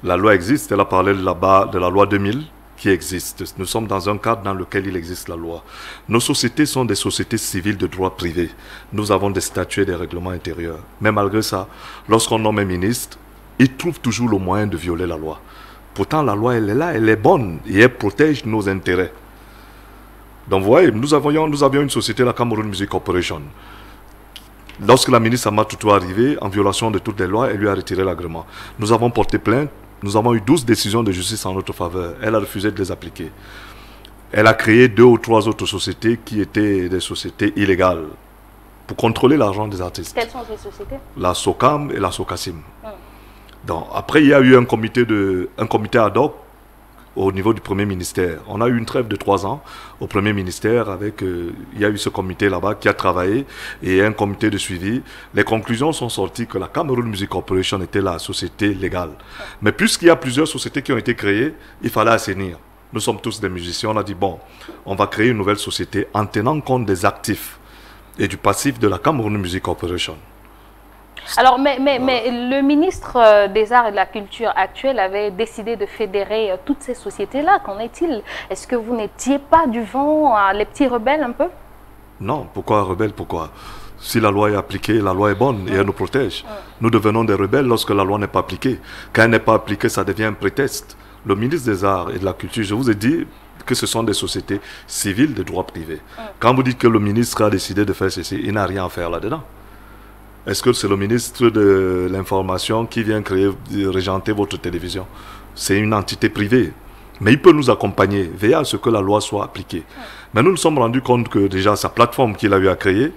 la loi existe, elle a parlé là-bas de la loi 2000 qui existe. Nous sommes dans un cadre dans lequel il existe la loi. Nos sociétés sont des sociétés civiles de droit privé. Nous avons des statuts et des règlements intérieurs. Mais malgré ça, lorsqu'on nomme un ministre, il trouve toujours le moyen de violer la loi. Pourtant, la loi, elle est là, elle est bonne et elle protège nos intérêts. Donc, vous voyez, nous avions une société, la Cameroun Music Corporation. Lorsque la ministre Amatoutou est arrivée, en violation de toutes les lois, elle lui a retiré l'agrément. Nous avons porté plainte. Nous avons eu 12 décisions de justice en notre faveur. Elle a refusé de les appliquer. Elle a créé 2 ou 3 autres sociétés qui étaient des sociétés illégales pour contrôler l'argent des artistes. Quelles sont ces sociétés? La SOCAM et la SOCASIM. Donc, après, il y a eu un comité ad hoc au niveau du Premier ministère. On a eu une trêve de 3 ans au Premier ministère avec, il y a eu ce comité là-bas qui a travaillé et un comité de suivi. Les conclusions sont sorties que la Cameroun Music Corporation était la société légale. Mais puisqu'il y a plusieurs sociétés qui ont été créées, il fallait assainir. Nous sommes tous des musiciens. On a dit, bon, on va créer une nouvelle société en tenant compte des actifs et du passif de la Cameroun Music Corporation. Alors, mais le ministre des Arts et de la Culture actuel avait décidé de fédérer toutes ces sociétés-là. Qu'en est-il? Est-ce que vous n'étiez pas du vent, les petits rebelles un peu? Non, pourquoi rebelles? Pourquoi? Si la loi est appliquée, la loi est bonne et elle nous protège. Nous devenons des rebelles lorsque la loi n'est pas appliquée. Quand elle n'est pas appliquée, ça devient un prétexte. Le ministre des Arts et de la Culture, je vous ai dit que ce sont des sociétés civiles de droit privé. Quand vous dites que le ministre a décidé de faire ceci, il n'a rien à faire là-dedans. Est-ce que c'est le ministre de l'Information qui vient régenter votre télévision? C'est une entité privée. Mais il peut nous accompagner, veiller à ce que la loi soit appliquée. Mais nous nous sommes rendus compte que déjà sa plateforme qu'il a eu à créer,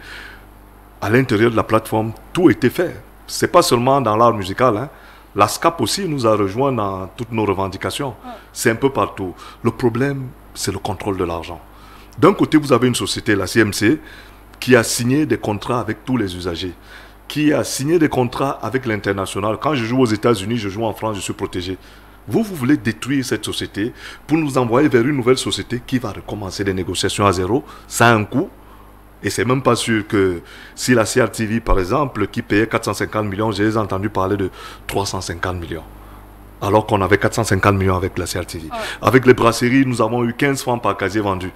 à l'intérieur de la plateforme, tout était fait. Ce n'est pas seulement dans l'art musical. La SCAP aussi nous a rejoints dans toutes nos revendications. C'est un peu partout. Le problème, c'est le contrôle de l'argent. D'un côté, vous avez une société, la CMC, qui a signé des contrats avec tous les usagers, qui a signé des contrats avec l'international. Quand je joue aux États-Unis, je joue en France, je suis protégé. Vous voulez détruire cette société pour nous envoyer vers une nouvelle société qui va recommencer des négociations à zéro, ça a un coût. Et c'est même pas sûr que si la CRTV, par exemple, qui payait 450 millions, j'ai entendu parler de 350 millions. Alors qu'on avait 450 millions avec la CRTV. Avec les brasseries, nous avons eu 15 francs par casier vendu.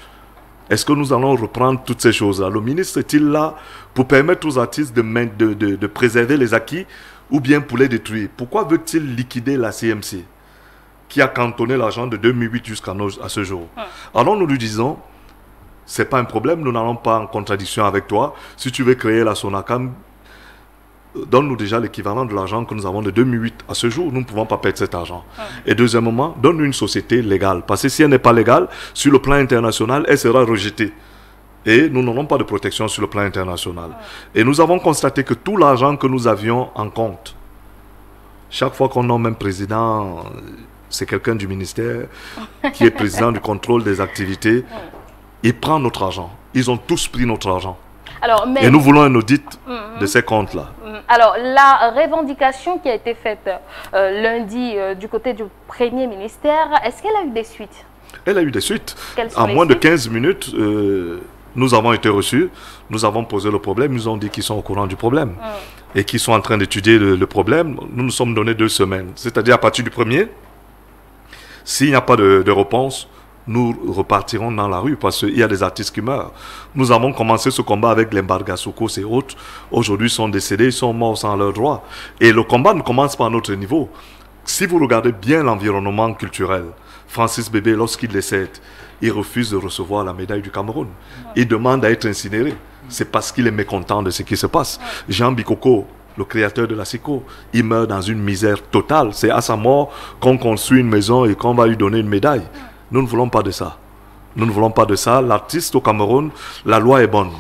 Est-ce que nous allons reprendre toutes ces choses-là? Le ministre est-il là pour permettre aux artistes de préserver les acquis ou bien pour les détruire? Pourquoi veut-il liquider la CMC qui a cantonné l'argent de 2008 jusqu'à ce jour? Alors nous lui disons, ce n'est pas un problème, nous n'allons pas en contradiction avec toi. Si tu veux créer la Sonacam, donne-nous déjà l'équivalent de l'argent que nous avons de 2008 à ce jour. Nous ne pouvons pas perdre cet argent. Et deuxièmement, donne-nous une société légale. Parce que si elle n'est pas légale, sur le plan international, elle sera rejetée. Et nous n'aurons pas de protection sur le plan international. Et nous avons constaté que tout l'argent que nous avions en compte, chaque fois qu'on nomme un président, c'est quelqu'un du ministère qui est président du contrôle des activités, il prend notre argent. Ils ont tous pris notre argent. Alors, et nous voulons un audit de ces comptes-là. Alors, la revendication qui a été faite lundi du côté du Premier ministère, est-ce qu'elle a eu des suites? Elle a eu des suites. En moins de 15 minutes, nous avons été reçus, nous avons posé le problème, ils nous ont dit qu'ils sont au courant du problème et qu'ils sont en train d'étudier le problème. Nous nous sommes donné 2 semaines. C'est-à-dire à partir du 1er, s'il n'y a pas de réponse, nous repartirons dans la rue parce qu'il y a des artistes qui meurent. Nous avons commencé ce combat avec l'embargo Sokos et autres. Aujourd'hui, ils sont décédés, ils sont morts sans leurs droits. Et le combat ne commence pas à notre niveau. Si vous regardez bien l'environnement culturel, Francis Bébé, lorsqu'il décède, il refuse de recevoir la médaille du Cameroun. Il demande à être incinéré. C'est parce qu'il est mécontent de ce qui se passe. Jean Bikoko, le créateur de la SICO, il meurt dans une misère totale. C'est à sa mort qu'on construit une maison et qu'on va lui donner une médaille. Nous ne voulons pas de ça. Nous ne voulons pas de ça. L'artiste au Cameroun, la loi est bonne.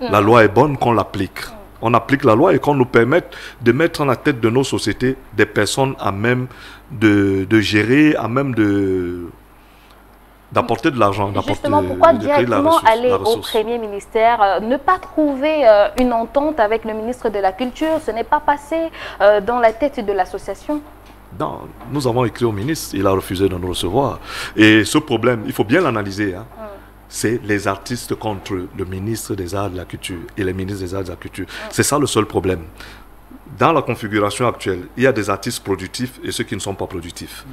La loi est bonne qu'on l'applique. on applique la loi et qu'on nous permette de mettre en la tête de nos sociétés des personnes à même de gérer, à même d'apporter de l'argent. Justement, pourquoi directement aller au Premier ministère, ne pas trouver une entente avec le ministre de la Culture? Ce n'est pas passé dans la tête de l'association? Non, nous avons écrit au ministre, il a refusé de nous recevoir. Et ce problème, il faut bien l'analyser. Hein. C'est les artistes contre le ministre des Arts et de la Culture et les ministres des Arts et de la Culture. C'est ça le seul problème. Dans la configuration actuelle, il y a des artistes productifs et ceux qui ne sont pas productifs.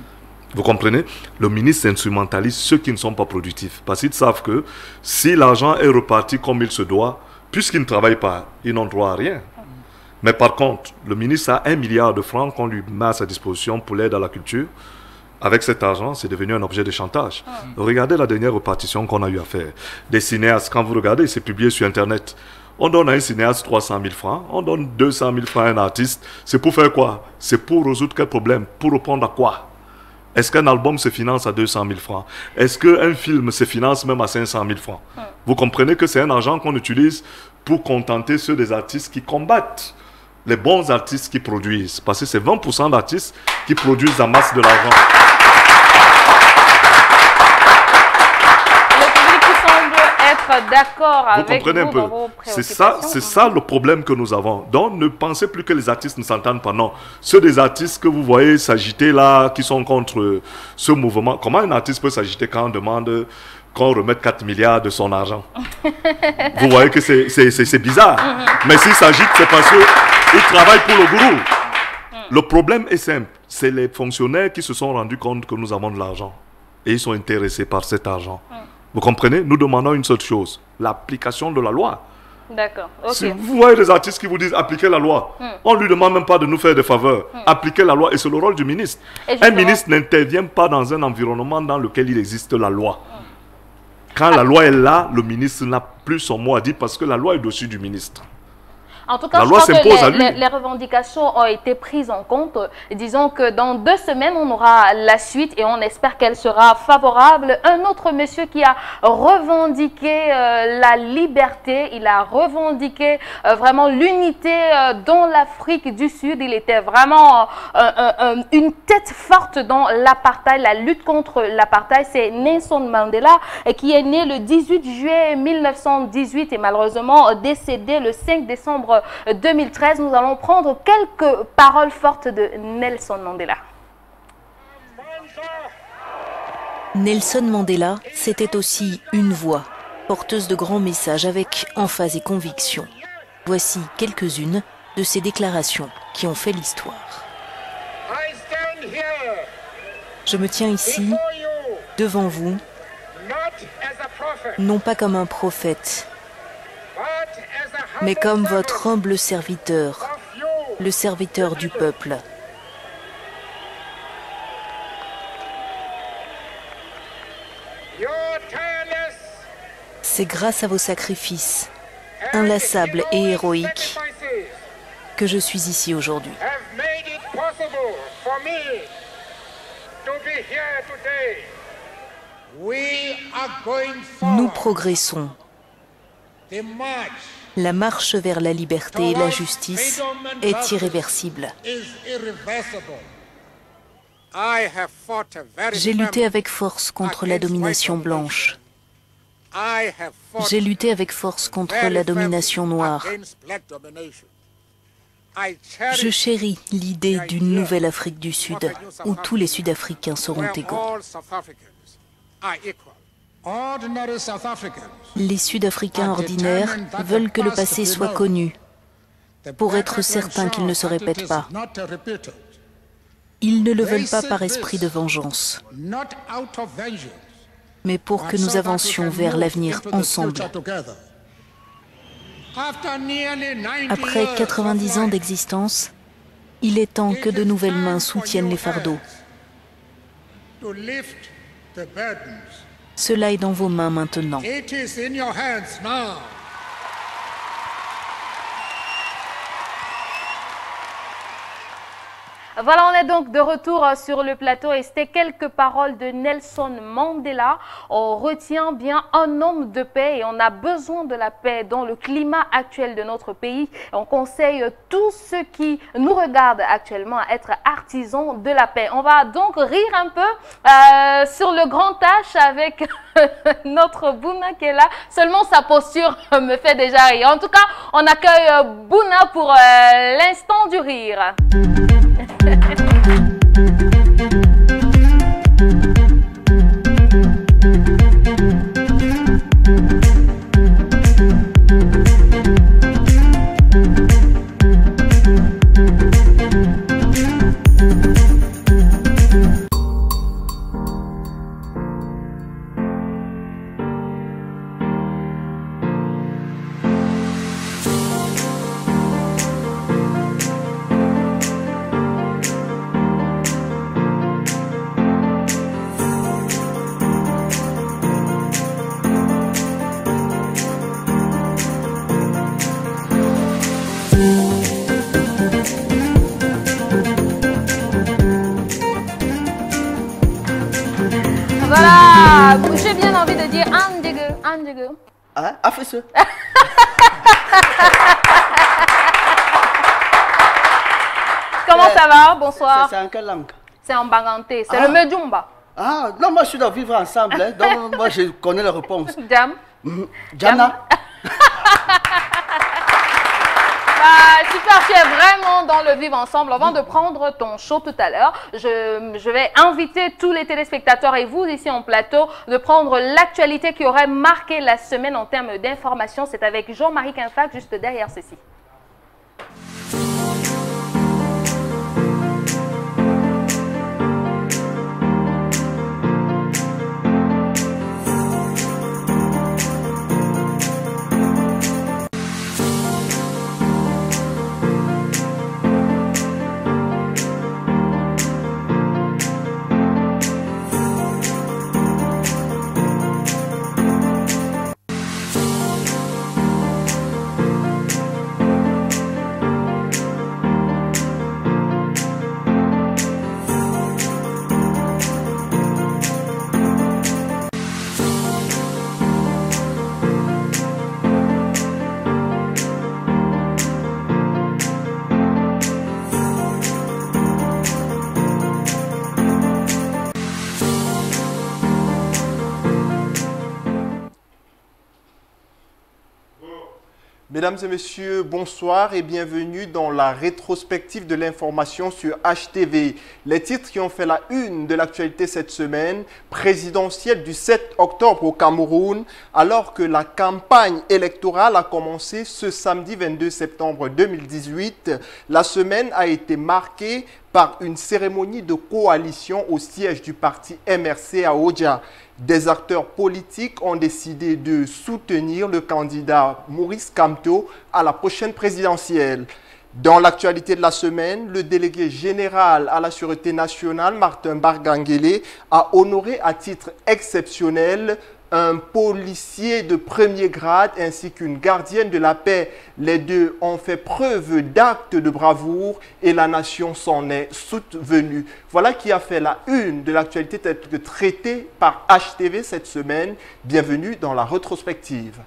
Vous comprenez? Le ministre instrumentalise ceux qui ne sont pas productifs. Parce qu'ils savent que si l'argent est reparti comme il se doit, puisqu'ils ne travaillent pas, ils n'ont droit à rien. Mais par contre, le ministre a 1 milliard de francs qu'on lui met à sa disposition pour l'aide à la culture. Avec cet argent, c'est devenu un objet de chantage. Regardez la dernière répartition qu'on a eu à faire. Des cinéastes, quand vous regardez, c'est publié sur Internet. On donne à un cinéaste 300 000 francs, on donne 200 000 francs à un artiste. C'est pour faire quoi? C'est pour résoudre quel problème? Pour répondre à quoi? Est-ce qu'un album se finance à 200 000 francs? Est-ce qu'un film se finance même à 500 000 francs? Vous comprenez que c'est un argent qu'on utilise pour contenter ceux des artistes qui combattent. Les bons artistes qui produisent. Parce que c'est 20% d'artistes qui produisent la masse de l'argent. Le public qui semble être d'accord avec vous dans vos préoccupations. C'est ça le problème que nous avons. Donc ne pensez plus que les artistes ne s'entendent pas. Non. Ceux des artistes que vous voyez s'agiter là, qui sont contre ce mouvement. Comment un artiste peut s'agiter quand on demande qu'on remette 4 milliards de son argent? Vous voyez que c'est bizarre. Mais s'il s'agite, c'est parce qu'il travaille pour le gourou. Le problème est simple. C'est les fonctionnaires qui se sont rendus compte que nous avons de l'argent. Et ils sont intéressés par cet argent. Vous comprenez? Nous demandons une seule chose. L'application de la loi. D'accord. Okay. Si vous voyez des artistes qui vous disent appliquez la loi, on ne lui demande même pas de nous faire des faveurs. Appliquer la loi, et c'est le rôle du ministre. Un ministre n'intervient pas dans un environnement dans lequel il existe la loi. Quand la loi est là, le ministre n'a plus son mot à dire parce que la loi est au-dessus du ministre. En tout cas, je crois que les revendications ont été prises en compte. Disons que dans 2 semaines, on aura la suite et on espère qu'elle sera favorable. Un autre monsieur qui a revendiqué la liberté, il a revendiqué vraiment l'unité dans l'Afrique du Sud. Il était vraiment une tête forte dans l'apartheid, la lutte contre l'apartheid. C'est Nelson Mandela qui est né le 18 juillet 1918 et malheureusement décédé le 5 décembre 2013, nous allons prendre quelques paroles fortes de Nelson Mandela. Nelson Mandela, c'était aussi une voix, porteuse de grands messages avec emphase et conviction. Voici quelques-unes de ses déclarations qui ont fait l'histoire. Je me tiens ici, devant vous, non pas comme un prophète, mais comme votre humble serviteur, le serviteur du peuple. C'est grâce à vos sacrifices, inlassables et héroïques, que je suis ici aujourd'hui. Nous progressons. La marche vers la liberté et la justice est irréversible. J'ai lutté avec force contre la domination blanche. J'ai lutté avec force contre la domination noire. Je chéris l'idée d'une nouvelle Afrique du Sud, où tous les Sud-Africains seront égaux. Les Sud-Africains ordinaires veulent que le passé soit connu, pour être certains qu'il ne se répète pas. Ils ne le veulent pas par esprit de vengeance, mais pour que nous avancions vers l'avenir ensemble. Après 90 ans d'existence, il est temps que de nouvelles mains soutiennent les fardeaux. Cela est dans vos mains maintenant. Voilà, on est donc de retour sur le plateau et c'était quelques paroles de Nelson Mandela. On retient bien un homme de paix et on a besoin de la paix dans le climat actuel de notre pays. On conseille tous ceux qui nous regardent actuellement à être artisans de la paix. On va donc rire un peu sur le grand H avec notre Bouna qui est là. Seulement sa posture me fait déjà rire. En tout cas, on accueille Bouna pour l'instant du rire. Voilà, j'ai bien envie de dire Andjegu. Ah, affiche. Comment ça va? Bonsoir. C'est en quelle langue? C'est en Banganté, c'est le Medjumba. Ah, non, moi je suis dans Vivre Ensemble, hein, donc moi je connais la réponse. Jam. Jana. Super, tu es vraiment dans le Vivre Ensemble. Avant de prendre ton show tout à l'heure, je vais inviter tous les téléspectateurs et vous ici en plateau de prendre l'actualité qui aurait marqué la semaine en termes d'information. C'est avec Jean-Marie Quinfac juste derrière ceci. Mesdames et messieurs, bonsoir et bienvenue dans la rétrospective de l'information sur HTV. Les titres qui ont fait la une de l'actualité cette semaine, présidentielle du 7 octobre au Cameroun, alors que la campagne électorale a commencé ce samedi 22 septembre 2018. La semaine a été marquée par une cérémonie de coalition au siège du parti MRC à Oja. Des acteurs politiques ont décidé de soutenir le candidat Maurice Kamto à la prochaine présidentielle. Dans l'actualité de la semaine, le délégué général à la Sûreté nationale, Martin Bargangele, a honoré à titre exceptionnel un policier de premier grade ainsi qu'une gardienne de la paix. Les deux ont fait preuve d'actes de bravoure et la nation s'en est soutenue. Voilà qui a fait la une de l'actualité traitée par HTV cette semaine. Bienvenue dans la rétrospective.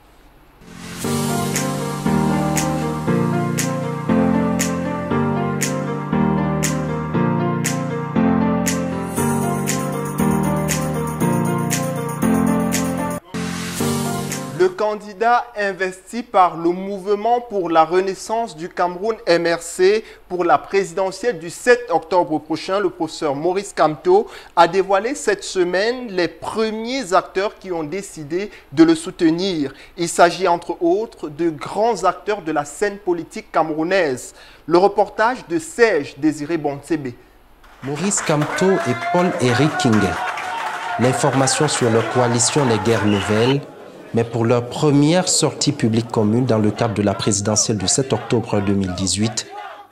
Le candidat investi par le mouvement pour la renaissance du Cameroun MRC pour la présidentielle du 7 octobre prochain, le professeur Maurice Kamto, a dévoilé cette semaine les premiers acteurs qui ont décidé de le soutenir. Il s'agit entre autres de grands acteurs de la scène politique camerounaise. Le reportage de Serge Désiré Bontsebe. Maurice Kamto et Paul-Éric Kinguet. L'information sur leur coalition n'est guère nouvelle, mais pour leur première sortie publique commune dans le cadre de la présidentielle du 7 octobre 2018,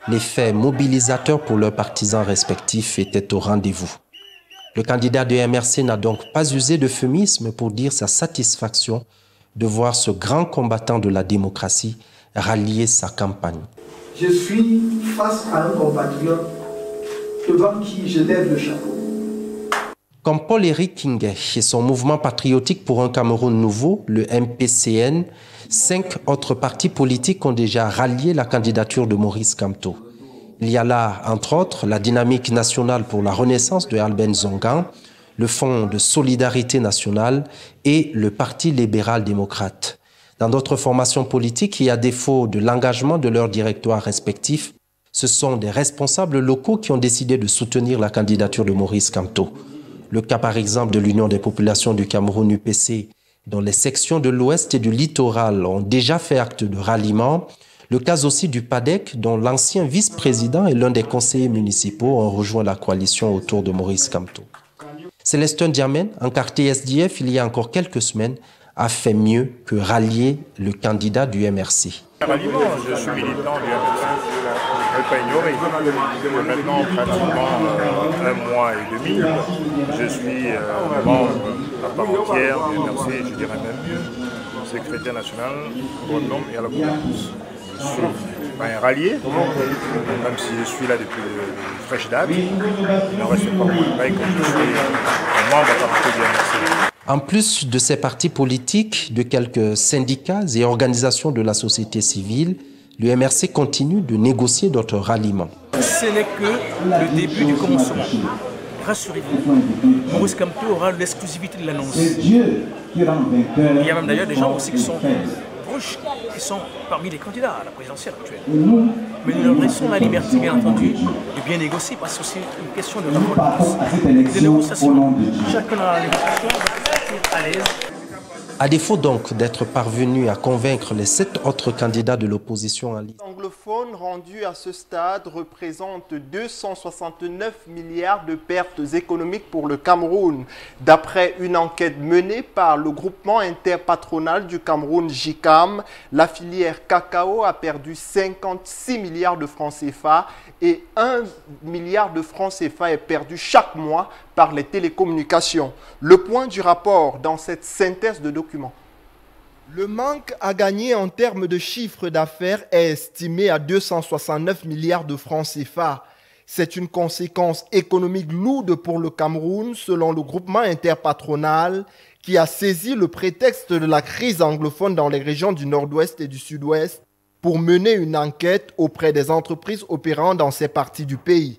les faits mobilisateurs pour leurs partisans respectifs étaient au rendez-vous. Le candidat de MRC n'a donc pas usé d'euphémisme pour dire sa satisfaction de voir ce grand combattant de la démocratie rallier sa campagne. Je suis face à un compatriote devant qui je lève le chapeau. Comme Paul-Éric Kingué et son mouvement patriotique pour un Cameroun nouveau, le MPCN, 5 autres partis politiques ont déjà rallié la candidature de Maurice Kamto. Il y a là, entre autres, la Dynamique nationale pour la renaissance de Alben Zongan, le Fonds de solidarité nationale et le Parti libéral-démocrate. Dans d'autres formations politiques, et à défaut de l'engagement de leurs directoires respectifs, ce sont des responsables locaux qui ont décidé de soutenir la candidature de Maurice Kamto. Le cas par exemple de l'Union des populations du Cameroun UPC, dont les sections de l'Ouest et du littoral ont déjà fait acte de ralliement. Le cas aussi du PADEC, dont l'ancien vice-président et l'un des conseillers municipaux ont rejoint la coalition autour de Maurice Kamto. Célestin Diamène, encarté SDF il y a encore quelques semaines, a fait mieux que rallier le candidat du MRC. Ralliement, je suis militant du MRC. Je ne vais pas ignorer. Maintenant, pratiquement 1 mois et demi, je suis membre à part entière du MRC, je dirais même mieux, secrétaire national pour l'homme et à la gouvernance. Je suis pas un rallié, même si je suis là depuis de fraîches dates. Il ne reste pas moins vrai que je suis un membre à part entière du MRC. En plus de ces partis politiques, de quelques syndicats et organisations de la société civile, le MRC continue de négocier d'autres ralliements. Ce n'est que le début du commencement. Rassurez-vous, Maurice Kamto aura l'exclusivité de l'annonce. Il y a même d'ailleurs des gens aussi qui sont proches, qui sont parmi les candidats à la présidentielle actuelle. Mais nous leur laissons la liberté, bien entendu, de bien négocier, parce que c'est une question de rapport de négociation. Chacun a la négociation, à l'aise. À défaut donc d'être parvenu à convaincre les 7 autres candidats de l'opposition en liste. Anglophone rendu à ce stade représente 269 milliards de pertes économiques pour le Cameroun. D'après une enquête menée par le groupement interpatronal du Cameroun JICAM, la filière cacao a perdu 56 milliards de francs CFA et 1 milliard de francs CFA est perdu chaque mois par les télécommunications. Le point du rapport dans cette synthèse de documents. Le manque à gagner en termes de chiffre d'affaires est estimé à 269 milliards de francs CFA. C'est une conséquence économique lourde pour le Cameroun, selon le groupement interpatronal, qui a saisi le prétexte de la crise anglophone dans les régions du Nord-Ouest et du Sud-Ouest pour mener une enquête auprès des entreprises opérant dans ces parties du pays.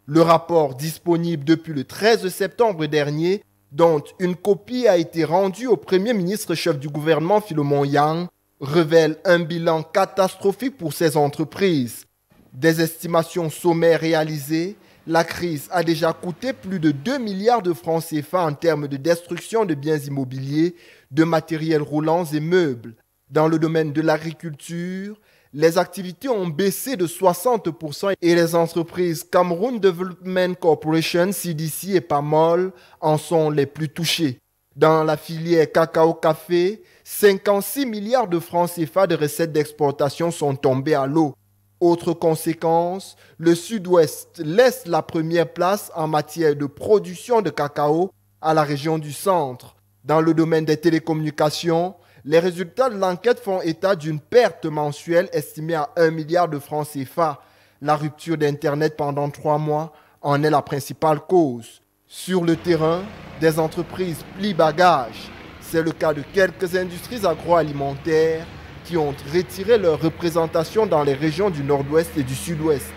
Le rapport, disponible depuis le 13 septembre dernier, dont une copie a été rendue au Premier ministre chef du gouvernement Philemon Yang, révèle un bilan catastrophique pour ces entreprises. Des estimations sommaires réalisées, la crise a déjà coûté plus de 2 milliards de francs CFA en termes de destruction de biens immobiliers, de matériel roulant et meubles. Dans le domaine de l'agriculture, les activités ont baissé de 60% et les entreprises Cameroun Development Corporation, CDC et PAMOL en sont les plus touchées. Dans la filière cacao-café, 56 milliards de francs CFA de recettes d'exportation sont tombés à l'eau. Autre conséquence, le Sud-Ouest laisse la première place en matière de production de cacao à la région du Centre. Dans le domaine des télécommunications, les résultats de l'enquête font état d'une perte mensuelle estimée à 1 milliard de francs CFA. La rupture d'Internet pendant 3 mois en est la principale cause. Sur le terrain, des entreprises plient bagages. C'est le cas de quelques industries agroalimentaires qui ont retiré leur représentation dans les régions du Nord-Ouest et du Sud-Ouest.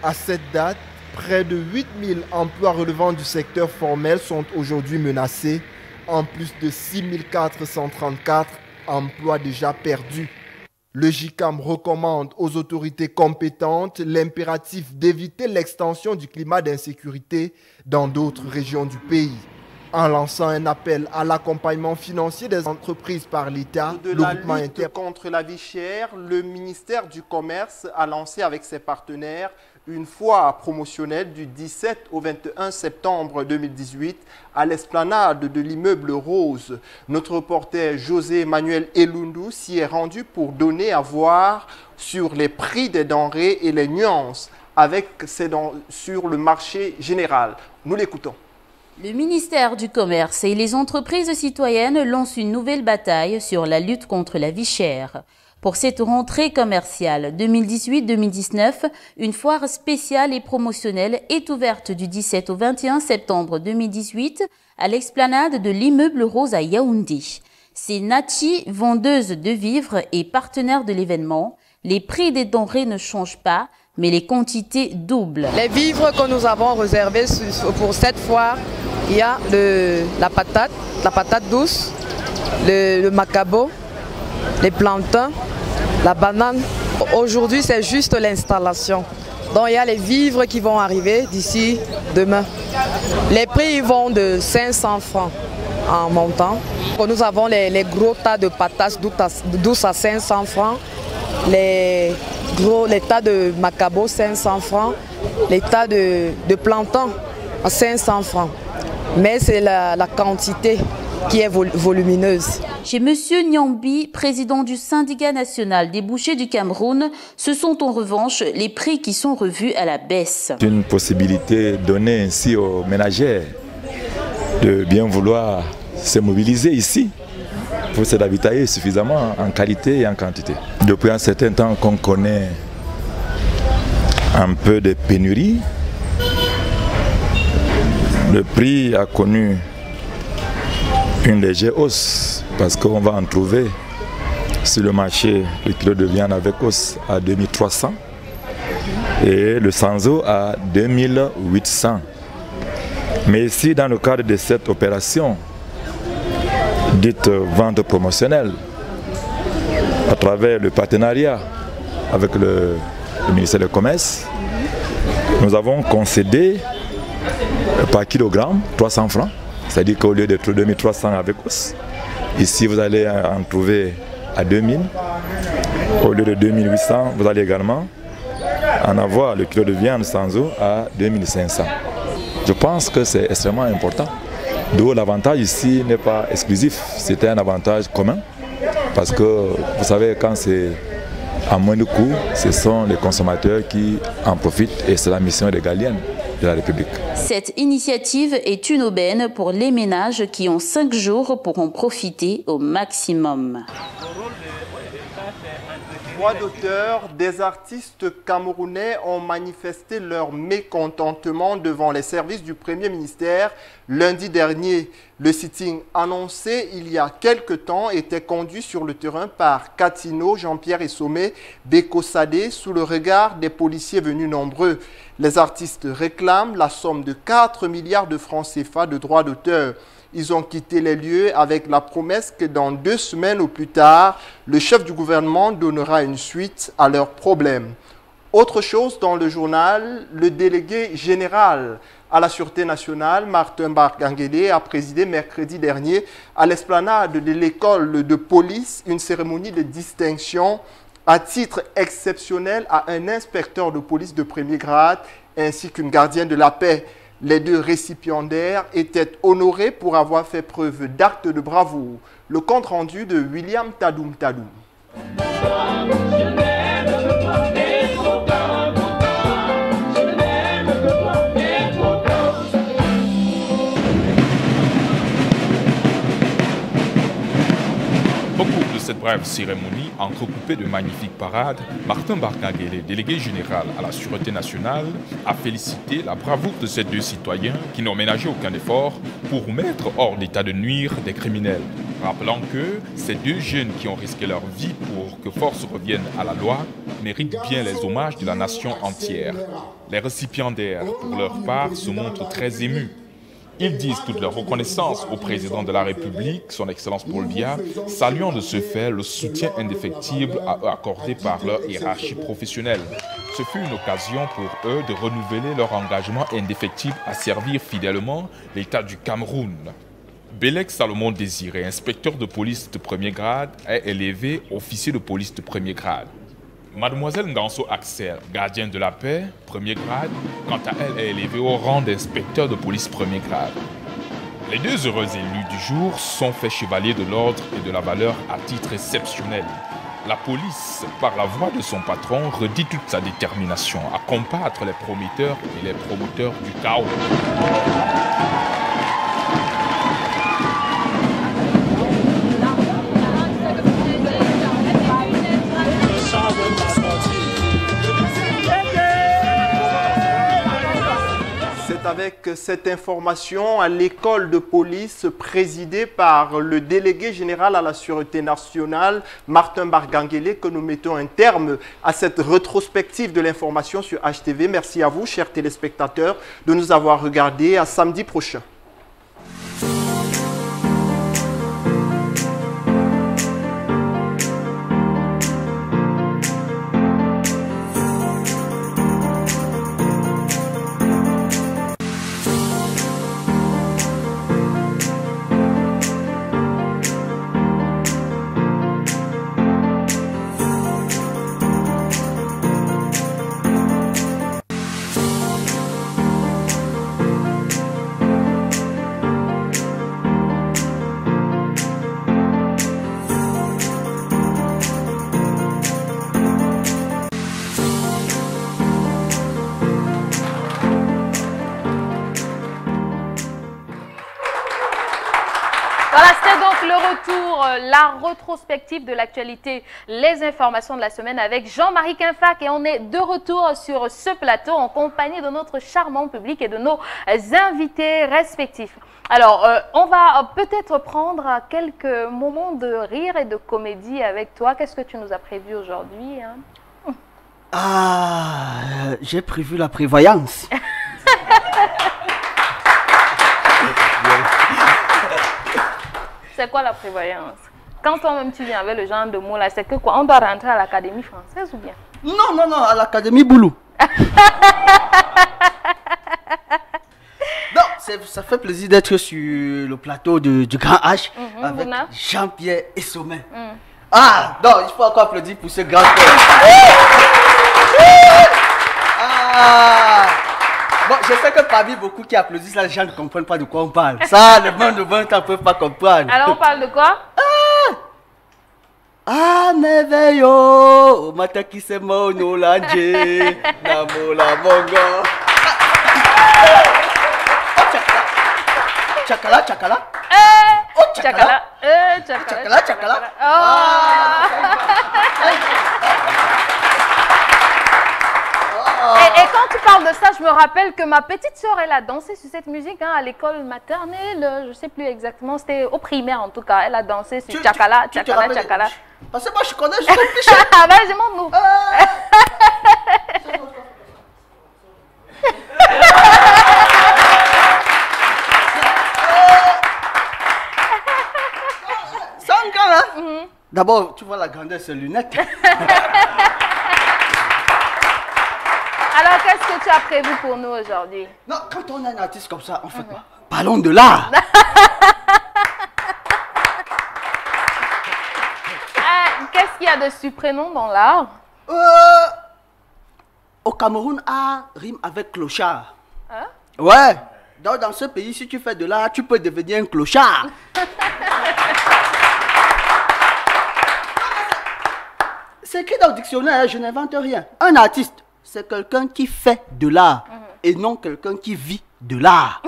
À cette date, près de 8000 emplois relevant du secteur formel sont aujourd'hui menacés, en plus de 6434 emplois déjà perdus. Le JICAM recommande aux autorités compétentes l'impératif d'éviter l'extension du climat d'insécurité dans d'autres régions du pays. En lançant un appel à l'accompagnement financier des entreprises par l'État, de la lutte contre la vie chère, le ministère du Commerce a lancé avec ses partenaires une foire promotionnelle du 17 au 21 septembre 2018 à l'esplanade de l'immeuble Rose. Notre reporter José Emmanuel Elundu s'y est rendu pour donner à voir sur les prix des denrées et les nuances sur le marché général. Nous l'écoutons. Le ministère du Commerce et les entreprises citoyennes lancent une nouvelle bataille sur la lutte contre la vie chère. Pour cette rentrée commerciale 2018-2019, une foire spéciale et promotionnelle est ouverte du 17 au 21 septembre 2018 à l'esplanade de l'immeuble Rose à Yaoundé. C'est Nati, vendeuse de vivres et partenaire de l'événement. Les prix des denrées ne changent pas, mais les quantités doublent. Les vivres que nous avons réservés pour cette foire, il y a la patate douce, le macabo, les plantains, la banane. Aujourd'hui, c'est juste l'installation. Donc, il y a les vivres qui vont arriver d'ici demain. Les prix vont de 500 francs en montant. Nous avons les gros tas de patates douces à 500 francs, les tas de macabo 500 francs, les tas de plantains à 500 francs. Mais c'est la quantité qui est volumineuse. Chez M. Nyambi, président du syndicat national des bouchers du Cameroun, ce sont en revanche les prix qui sont revus à la baisse. C'est une possibilité donnée ainsi aux ménagères de bien vouloir se mobiliser ici pour se ravitailler suffisamment en qualité et en quantité. Depuis un certain temps qu'on connaît un peu de pénurie, le prix a connu une légère hausse parce qu'on va en trouver sur le marché le kilo de viande avec os à 2300 et le sans eau à 2800. Mais ici, dans le cadre de cette opération dite vente promotionnelle, à travers le partenariat avec le ministère du Commerce, nous avons concédé par kilogramme 300 francs. C'est-à-dire qu'au lieu d'être 2300 avec os, ici vous allez en trouver à 2000. Au lieu de 2800, vous allez également en avoir le kilo de viande sans eau à 2500. Je pense que c'est extrêmement important. D'où l'avantage ici n'est pas exclusif, c'est un avantage commun. Parce que vous savez, quand c'est à moins de coût, ce sont les consommateurs qui en profitent et c'est la mission régalienne de la République. Cette initiative est une aubaine pour les ménages qui ont 5 jours pour en profiter au maximum. Droits d'auteur, des artistes camerounais ont manifesté leur mécontentement devant les services du Premier ministère lundi dernier. Le sitting annoncé il y a quelque temps était conduit sur le terrain par Katino, Jean-Pierre Essomé, Beko Sadé sous le regard des policiers venus nombreux. Les artistes réclament la somme de 4 milliards de francs CFA de droits d'auteur. Ils ont quitté les lieux avec la promesse que dans 2 semaines ou plus tard, le chef du gouvernement donnera une suite à leurs problèmes. Autre chose dans le journal, le délégué général à la Sûreté nationale, Martin Bargangele, a présidé mercredi dernier à l'esplanade de l'école de police une cérémonie de distinction à titre exceptionnel à un inspecteur de police de premier grade ainsi qu'une gardienne de la paix. Les 2 récipiendaires étaient honorés pour avoir fait preuve d'actes de bravoure. Le compte rendu de William Tadoum Tadoum. Cette brève cérémonie, entrecoupée de magnifiques parades, Martin Bargangele, délégué général à la Sûreté nationale, a félicité la bravoure de ces 2 citoyens qui n'ont ménagé aucun effort pour mettre hors d'état de nuire des criminels. Rappelant que ces 2 jeunes qui ont risqué leur vie pour que force revienne à la loi méritent bien les hommages de la nation entière. Les récipiendaires, pour leur part, se montrent très émus. Ils disent toute leur reconnaissance au président de la République, son Excellence Paul Biya, saluant de ce fait le soutien indéfectible à eux accordé par leur hiérarchie professionnelle. Ce fut une occasion pour eux de renouveler leur engagement indéfectible à servir fidèlement l'État du Cameroun. Bélec Salomon Désiré, inspecteur de police de premier grade, est élevé officier de police de premier grade. Mademoiselle Nganso Axel, gardienne de la paix, premier grade, quant à elle est élevée au rang d'inspecteur de police premier grade. Les 2 heureux élus du jour sont faits chevaliers de l'ordre et de la valeur à titre exceptionnel. La police, par la voix de son patron, redit toute sa détermination à combattre les prometteurs et les promoteurs du chaos. avec cette information à l'école de police présidée par le délégué général à la Sûreté nationale, Martin Barganguélé, que nous mettons un terme à cette rétrospective de l'information sur HTV. Merci à vous, chers téléspectateurs, de nous avoir regardés. À samedi prochain. Voilà, c'était donc le retour, la rétrospective de l'actualité, les informations de la semaine avec Jean-Marie Quinfac. Et on est de retour sur ce plateau en compagnie de notre charmant public et de nos invités respectifs. Alors, on va peut-être prendre quelques moments de rire et de comédie avec toi. Qu'est-ce que tu nous as prévu aujourd'hui, hein? J'ai prévu la prévoyance. C'est quoi la prévoyance? Quand toi-même tu viens avec le genre de mots là, c'est que quoi? On doit rentrer à l'académie française ou bien? Non, non, non, à l'académie Boulou. Non, ça fait plaisir d'être sur le plateau du Grand H avec Jean-Pierre Essomé. Ah, non, il faut encore applaudir pour ce grand Bon, je sais que parmi beaucoup qui applaudissent, là, les gens ne comprennent pas de quoi on parle. Ça, le monde de 20 ans ne peuvent pas comprendre. Alors, on parle de quoi? Merveilleux, mataki se mono lanje, namola mongo. Chakala, chakala. Oh, chakala. Chakala, chakala. Et quand tu parles de ça, je me rappelle que ma petite soeur, elle a dansé sur cette musique à l'école maternelle. Je ne sais plus exactement, c'était au primaire en tout cas. Elle a dansé sur Chakala, Chakala, Chakala. Parce que moi je connais, je comprends. Ah, vas-y, montre-nous. D'abord, tu vois la grandeur de ses lunettes. Alors, qu'est-ce que tu as prévu pour nous aujourd'hui? Non, quand on a un artiste comme ça, on fait quoi? Parlons de l'art. Qu'est-ce qu'il y a de surprenant dans l'art? Au Cameroun, art rime avec clochard. Hein? Ouais. Donc, dans ce pays, si tu fais de l'art, tu peux devenir un clochard. C'est écrit dans le dictionnaire, je n'invente rien. Un artiste, c'est quelqu'un qui fait de l'art et non quelqu'un qui vit de l'art.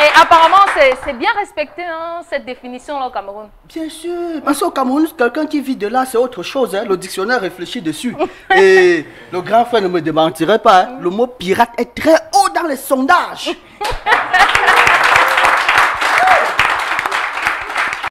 Et apparemment, c'est bien respecté, hein, cette définition-là au Cameroun. Bien sûr, parce qu'au Cameroun, quelqu'un qui vit de l'art, c'est autre chose. Hein. Le dictionnaire réfléchit dessus. Et le grand frère ne me démentirait pas, hein. Le mot pirate est très haut dans les sondages.